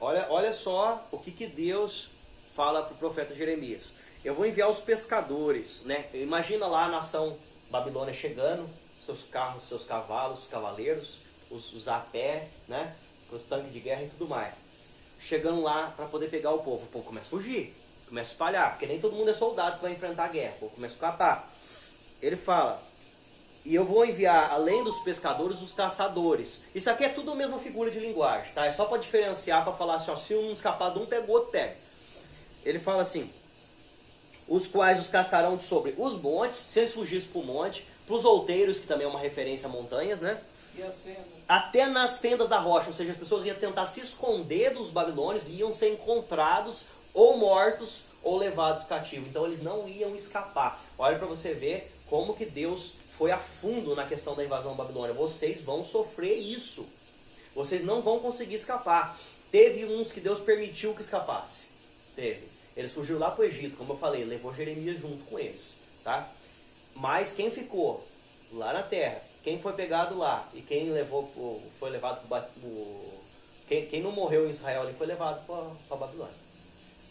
Olha só o que Deus fala para o profeta Jeremias. Eu vou enviar os pescadores, né? Imagina lá a nação Babilônia chegando, seus carros, seus cavalos, os cavaleiros, os a pé, né? Com os tanques de guerra e tudo mais. Chegando lá para poder pegar o povo. O povo começa a fugir, começa a espalhar, porque nem todo mundo é soldado que vai enfrentar a guerra. O povo começa a escapar. Ele fala: e eu vou enviar, além dos pescadores, os caçadores. Isso aqui é tudo a mesma figura de linguagem, tá? É só para diferenciar, para falar assim, ó, se um escapar de um, pega o outro, pega. Ele fala assim: os quais os caçarão de sobre os montes, se eles fugissem para o monte, para os outeiros, que também é uma referência a montanhas, né? E as fendas. Até nas fendas da rocha, ou seja, as pessoas iam tentar se esconder dos babilônios, iam ser encontrados ou mortos ou levados cativos. Então eles não iam escapar. Olha para você ver como que Deus foi a fundo na questão da invasão da Babilônia. Vocês vão sofrer isso. Vocês não vão conseguir escapar. Teve uns que Deus permitiu que escapasse. Teve. Eles fugiram lá para o Egito, como eu falei, levou Jeremias junto com eles. Tá? Mas quem ficou lá na terra, quem foi pegado lá e quem foi levado para quem não morreu em Israel ali foi levado para a Babilônia.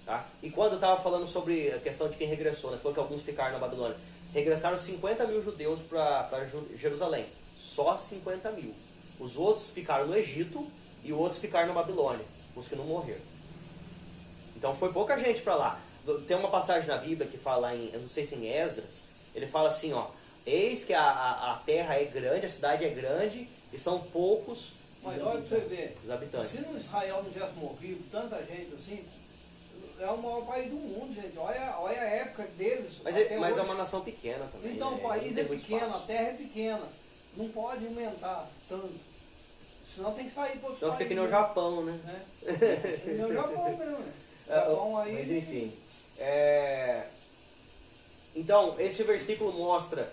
Tá? E quando eu estava falando sobre a questão de quem regressou, né? Falou que alguns ficaram na Babilônia. Regressaram 50 mil judeus para Jerusalém. Só 50 mil. Os outros ficaram no Egito e os outros ficaram na Babilônia. Os que não morreram. Então foi pouca gente para lá. Tem uma passagem na Bíblia que fala eu não sei se em Esdras, ele fala assim, ó: eis que a terra é grande, a cidade é grande e são poucos Mas olha para você ver, os habitantes. se no Israel não tivesse morrido tanta gente assim, é o maior país do mundo, gente. Olha a época deles. Mas até é hoje. uma nação pequena também. Então né? o país Não é tem muito pequeno, a espaço. terra é pequena. Não pode aumentar tanto. Senão tem que sair para outros Então fica que nem o países, Japão, né? né? Que nem o Japão mesmo. Né? Japão aí. Mas enfim. Então, esse versículo mostra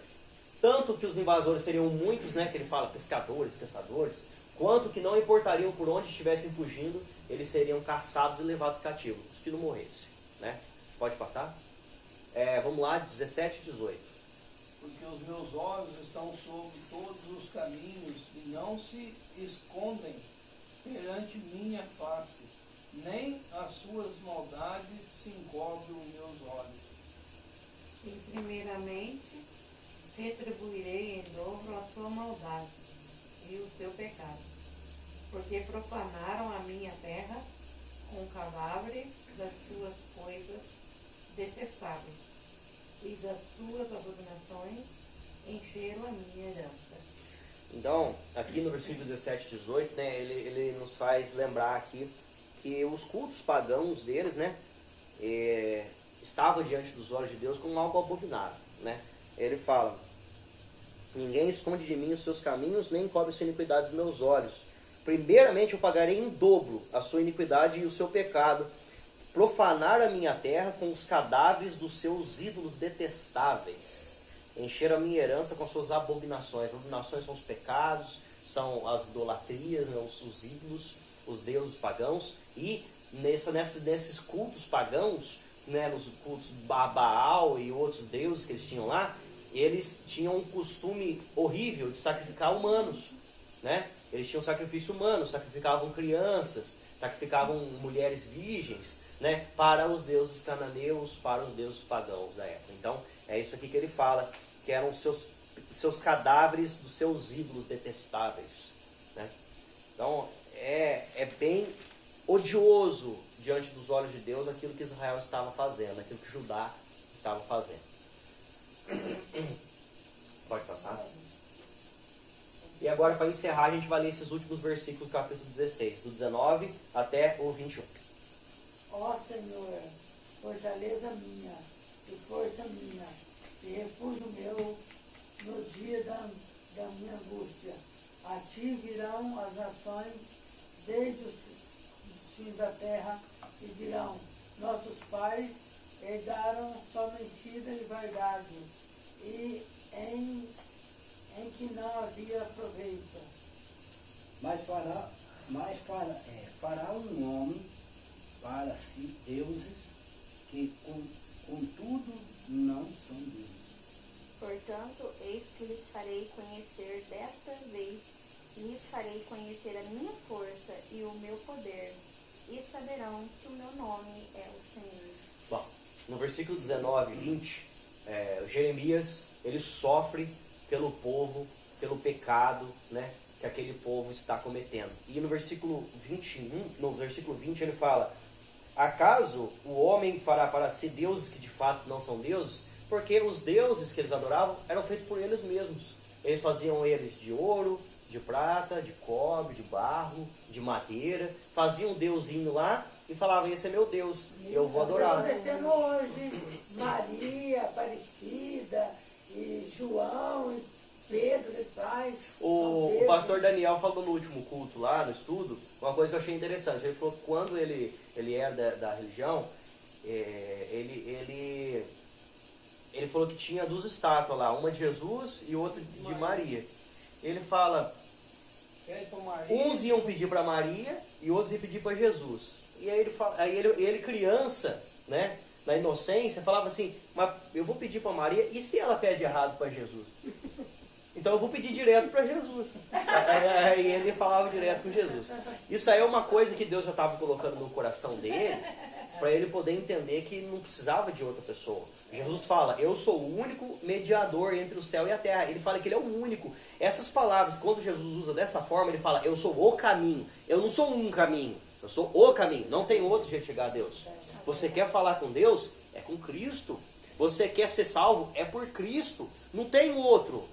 tanto que os invasores seriam muitos, né? Que ele fala pescadores, caçadores, quanto que não importariam por onde estivessem fugindo, eles seriam caçados e levados cativos, os que não morressem, né? Pode passar? Vamos lá, 17 e 18. Porque os meus olhos estão sobre todos os caminhos e não se escondem perante minha face, nem as suas maldades se encobrem os meus olhos. E primeiramente retribuirei em dobro a sua maldade e o seu pecado, porque profanaram a minha terra com cadáveres das suas coisas detestáveis e das suas abominações encheram a minha herança. Então, aqui no versículo 17 e 18, né, ele nos faz lembrar aqui que os cultos pagãos deles, né, estavam diante dos olhos de Deus como algo abominável, né? Ele fala: ninguém esconde de mim os seus caminhos, nem encobre a sua iniquidade dos meus olhos. Primeiramente eu pagarei em dobro a sua iniquidade e o seu pecado, profanar a minha terra com os cadáveres dos seus ídolos detestáveis, encher a minha herança com suas abominações. Abominações são os pecados, são as idolatrias, né, os ídolos, os deuses pagãos. E nesses cultos pagãos, né, nos cultos Baal e outros deuses que eles tinham lá, eles tinham um costume horrível de sacrificar humanos, né? Eles tinham sacrifício humano, sacrificavam crianças, sacrificavam mulheres virgens, né, para os deuses cananeus, para os deuses pagãos da época. Então, é isso aqui que ele fala, que eram os seus cadáveres dos seus ídolos detestáveis, né? Então, é bem odioso diante dos olhos de Deus aquilo que Israel estava fazendo, aquilo que Judá estava fazendo. Pode passar? E agora, para encerrar, a gente vai ler esses últimos versículos do capítulo 16, do 19 até o 21. Ó Senhor, fortaleza minha e força minha, e refúgio meu no dia da minha angústia. A ti virão as nações desde os fins da terra e dirão: nossos pais herdaram só mentira e verdade, e em que não havia proveito. Mas fará um homem para si deuses que contudo não são deuses. Portanto, eis que lhes farei conhecer desta vez, lhes farei conhecer a minha força e o meu poder, e saberão que o meu nome é o Senhor. Bom, no versículo 19 e 20, Jeremias, ele sofre pelo povo, pelo pecado, né, que aquele povo está cometendo. E no versículo 20 ele fala: acaso o homem fará para si deuses que de fato não são deuses? Porque os deuses que eles adoravam eram feitos por eles mesmos. Eles faziam eles de ouro, de prata, de cobre, de barro, de madeira. Faziam um deusinho lá e falavam: esse é meu Deus, eu vou adorar. Está acontecendo hoje. Maria, Aparecida, e João, e Pedro, ele faz. O pastor Daniel falou no último culto lá, no estudo, uma coisa que eu achei interessante. Ele falou que quando ele era da religião, ele falou que tinha duas estátuas lá, uma de Jesus e outra de Maria. Ele fala, uns iam pedir para Maria e outros iam pedir para Jesus. E aí ele criança, né, na inocência, falava assim: mas eu vou pedir para Maria, e se ela pede errado para Jesus? Então eu vou pedir direto para Jesus. Aí ele falava direto com Jesus. Isso aí é uma coisa que Deus já estava colocando no coração dele, para ele poder entender que não precisava de outra pessoa. Jesus fala: eu sou o único mediador entre o céu e a terra. Ele fala que ele é o único. Essas palavras, quando Jesus usa dessa forma, ele fala: eu sou o caminho. Eu não sou um caminho, eu sou o caminho. Não tem outro jeito de chegar a Deus. Você quer falar com Deus? É com Cristo. Você quer ser salvo? É por Cristo. Não tem outro.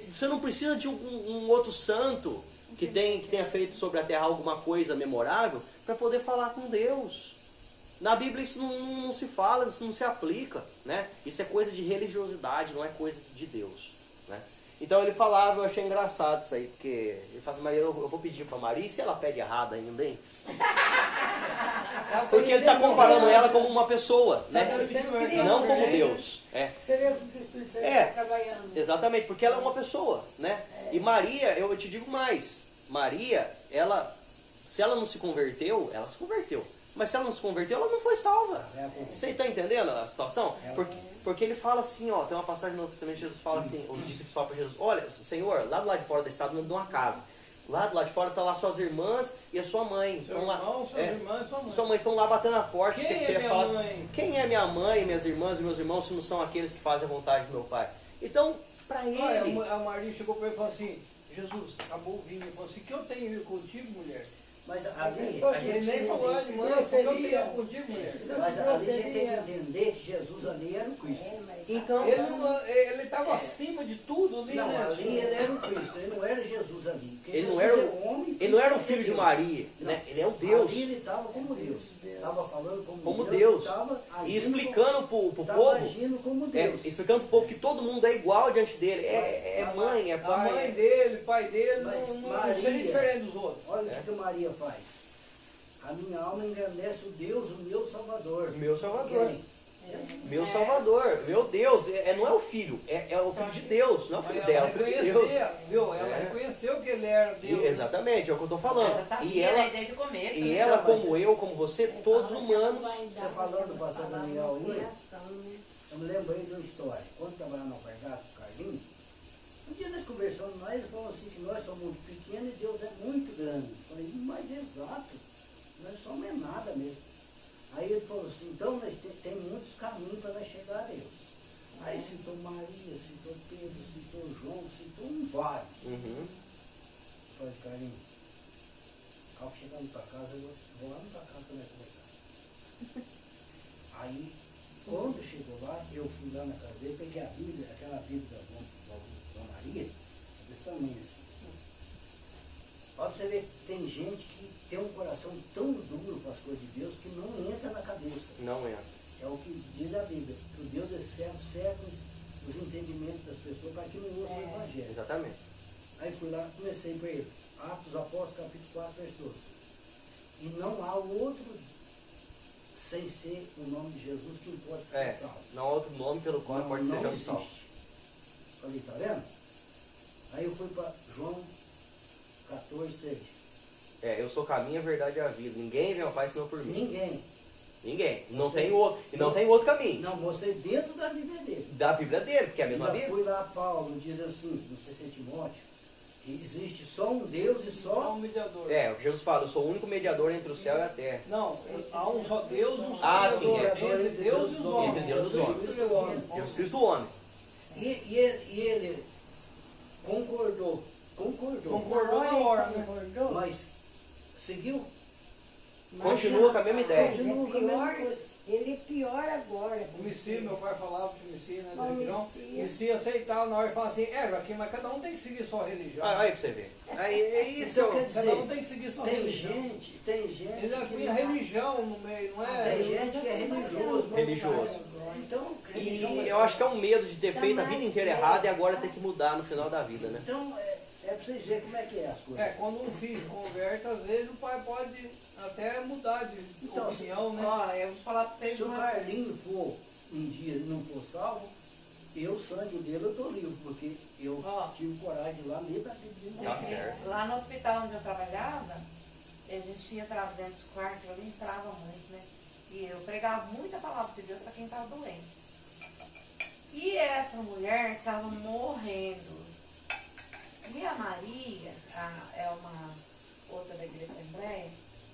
Você não precisa de um outro santo que tenha feito sobre a terra alguma coisa memorável para poder falar com Deus. Na Bíblia isso não se fala, isso não se aplica, né? Isso é coisa de religiosidade, não é coisa de Deus, né? Então ele falava, eu achei engraçado isso aí, porque ele fala assim: Maria, eu vou pedir para Maria, e se ela pede errado ainda, hein? Porque ele está comparando ela como uma pessoa, né? Não como Deus. Você vê como que o Espírito Santo está trabalhando. Exatamente, porque ela é uma pessoa, né? E Maria, eu te digo mais, Maria, se ela não se converteu, ela se converteu. Mas se ela não se converteu, ela não foi salva. Você está entendendo a situação? Porque ele fala assim, ó, tem uma passagem no Testamento, Jesus fala assim, os discípulos falam para Jesus: olha, Senhor, lá do lado de fora da estrada, de uma casa. Lá do lado de fora está lá suas irmãs e a sua mãe. Seu irmão, suas irmãs e sua mãe. Sua mãe estão lá batendo na porta. Quem é minha mãe? Quem é minha mãe, minhas irmãs e meus irmãos, se não são aqueles que fazem a vontade do meu Pai? Então, para ele... A Maria chegou para ele e falou assim: Jesus, acabou o vinho. Ele falou assim: que eu tenho contigo, mulher? Mas ali, Só a que Ele gente nem tem falou, que- mãe, porque eu tenho contigo, mulher. mas ali a gente tem que entender que Jesus ali era o Cristo. Então, Ele estava acima de tudo ali, Não, né? ali ele era o Cristo, ele não era Jesus ali. Porque ele não Jesus era, é homem, ele não era o Cristo é filho de Deus. Maria, Não. né? Ele é o Deus. Ali ele estava como Deus. Estava falando Como Deus. Deus. Estava E agindo explicando pro estava povo, agindo como Deus. explicando pro povo que todo mundo é igual diante dele. É mãe, é A pai. mãe dele, pai dele, Mas não Maria- seria diferente dos outros. Olha o que Maria faz. A minha alma engrandece o Deus, o meu Salvador. Meu Salvador. Quem? Meu Salvador, meu Deus, não é o filho, é o filho de Deus, não é o Mas filho ela dela, é o filho de Deus. reconhecia, viu? Ela É. reconheceu que ele era Deus. Exatamente, é o que eu tô Ela falando. sabia, E ela, né, desde o começo. e né? ela Então, mas- como eu, como você, todos humanos. Você falando, pastor Daniel, aí, Coração, né? eu me lembrei de uma história. Quando eu trabalhava no albergado com o Carlinhos, um dia nós conversando, ele falou assim que nós somos muito pequenos e Deus é muito grande. Eu falei, mas exato, nós somos é nada mesmo. Aí ele falou assim, então nós tem muitos caminhos para nós chegar a Deus. Aí citou Maria, citou Pedro, citou João, citou vários. Uhum. Eu falei, Carlinhos, ao chegar na tua casa, eu vou lá na tua casa para nós conversar. Aí, quando chegou lá, eu fui lá na casa dele, peguei a Bíblia, aquela Bíblia da Maria, desse tamanho assim. Olha pra você ver que tem gente que tem um coração tão duro para as coisas de Deus que não entra na cabeça. Não entra. É o que diz a Bíblia, que o Deus cega os entendimentos das pessoas para que não ouçam o Evangelho. Exatamente. Aí fui lá, comecei para ele, Atos dos Apóstolos, capítulo 4, verso 12. E não há outro sem ser o nome de Jesus que importa que seja salvo. Não há outro nome pelo qual Não, pode não ser salvo. existe. Falei, tá vendo? Aí eu fui para João 14, 6. Eu sou o caminho, a verdade e a vida. Ninguém vem ao Pai senão por mim. Ninguém. Não tem outro. E não tem outro caminho. Não, mostrei dentro da Bíblia dele. Da Bíblia dele, porque é a mesma Ainda Bíblia. fui lá, Paulo diz assim, não sei se é Timóteo, que existe só um Deus e Só só um mediador. O que Jesus fala, eu sou o único mediador entre o céu e a terra. Não, há um só Deus, um só Ah, sim, mediador entre Deus e os homens. Entre Deus e os homens. Jesus Cristo, o homem. Jesus Cristo, o homem. E ele concordou Concordou na hora, né? Concordou? mas seguiu. Continua com a mesma ideia. Continua com a mesma coisa. Ele pior agora. O Messi, meu pai falava pro Messi, né, da O religião. Messi. O Messi aceitava na hora e falava assim, Joaquim, mas cada um tem que seguir sua religião. Aí pra você ver. Aí é isso. Então, quer Cada um dizer, tem que seguir sua tem religião. gente Ele que tinha religião no meio, não é? tem gente que é religioso. Religioso. Então, religião E é- eu acho que é um medo de ter feito a vida inteira errada e agora ter que mudar no final da vida, né? Então, é pra vocês verem como é que é as coisas. Quando um filho converte, às vezes o pai pode até mudar de Então, opinião, né? Ó, eu vou falar pra vocês Se o uma Carlinho for um dia e não for salvo, o sangue dele eu tô livre, porque eu Ó. tive coragem de ir lá ler da Bíblia. Tá certo. Lá no hospital onde eu trabalhava, a gente entrava dentro dos quartos, eu entrava muito, né? E eu pregava muita palavra de Deus para quem estava doente. E essa mulher estava morrendo. E a Maria, é uma outra da igreja Assembleia,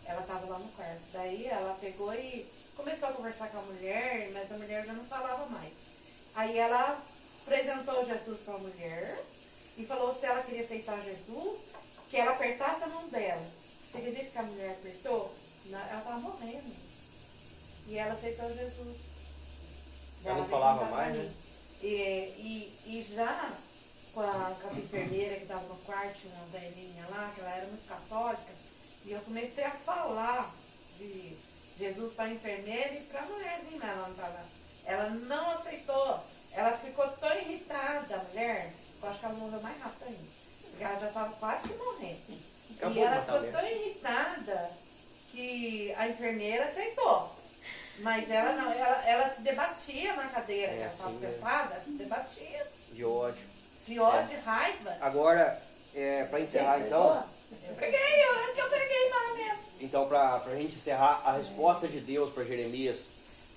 ela estava lá no quarto. Daí ela pegou e começou a conversar com a mulher, mas a mulher já não falava mais. Aí ela apresentou Jesus para a mulher e falou se ela queria aceitar Jesus, que ela apertasse a mão dela. Você acredita que a mulher apertou? Ela estava morrendo. E ela aceitou Jesus. Ela não veio falava contar pra mais, mim. né? E já com a enfermeira que estava no quarto, uma velhinha lá, que ela era muito católica, e eu comecei a falar de Jesus para a enfermeira e para a mulherzinha, ela não aceitou. Ela ficou tão irritada, a mulher, eu acho que ela morreu mais rápido ainda, porque ela já estava quase que morrendo. Acabou E ela de matar ficou mesmo. tão irritada que a enfermeira aceitou. Mas ela não, ela se debatia na cadeira, ela estava assim mesmo. sentada, ela se debatia. De ódio. De ódio, de raiva. Agora, pra encerrar então, Eu preguei, eu preguei mais mesmo. então pra gente encerrar, a resposta de Deus para Jeremias,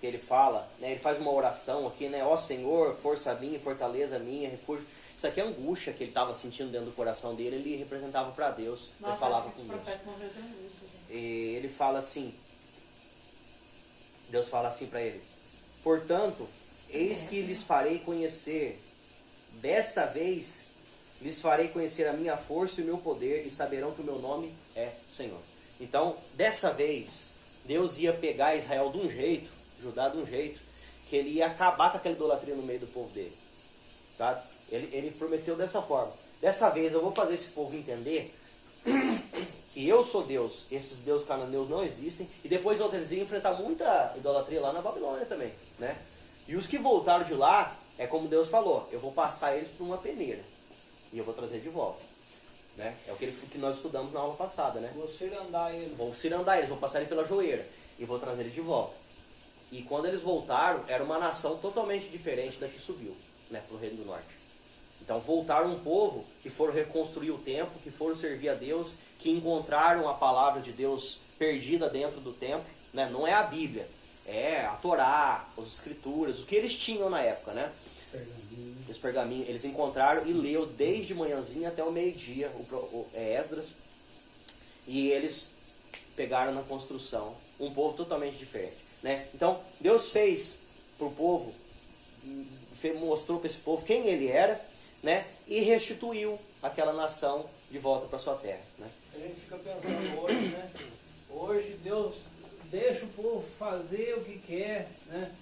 que ele fala, né, ele faz uma oração aqui, né, ó Senhor, força minha, fortaleza minha, refúgio. Isso aqui é angústia que ele estava sentindo dentro do coração dele, ele representava para Deus, ele falava com Deus. E ele fala assim, Deus fala assim para ele, portanto, eis que lhes farei conhecer, desta vez, lhes farei conhecer a minha força e o meu poder, e saberão que o meu nome é Senhor. Então, dessa vez, Deus ia pegar Israel de um jeito, Judá de um jeito, que ele ia acabar com aquela idolatria no meio do povo dele. Sabe? Ele prometeu dessa forma. Dessa vez eu vou fazer esse povo entender que eu sou Deus, esses deuses cananeus não existem, e depois eles iam enfrentar muita idolatria lá na Babilônia também, né? E os que voltaram de lá, é como Deus falou, eu vou passar eles por uma peneira, e eu vou trazer de volta, né? É o que nós estudamos na aula passada, né? Vou cirandar ele. Vou cirandar eles, vou passar eles pela joelha, e vou trazer eles de volta. E quando eles voltaram, era uma nação totalmente diferente da que subiu, né, para o Reino do Norte. Então voltaram um povo que foram reconstruir o templo, que foram servir a Deus, que encontraram a palavra de Deus perdida dentro do templo, né? Não é a Bíblia, é a Torá, as escrituras, o que eles tinham na época, né? Os pergaminhos, eles encontraram e leu desde manhãzinha até o meio-dia, Esdras, e eles pegaram na construção um povo totalmente diferente, né? Então Deus fez para o povo, mostrou para esse povo quem ele era, né? E restituiu aquela nação de volta para sua terra, né? A gente fica pensando hoje, né? Hoje Deus deixa o povo fazer o que quer, né?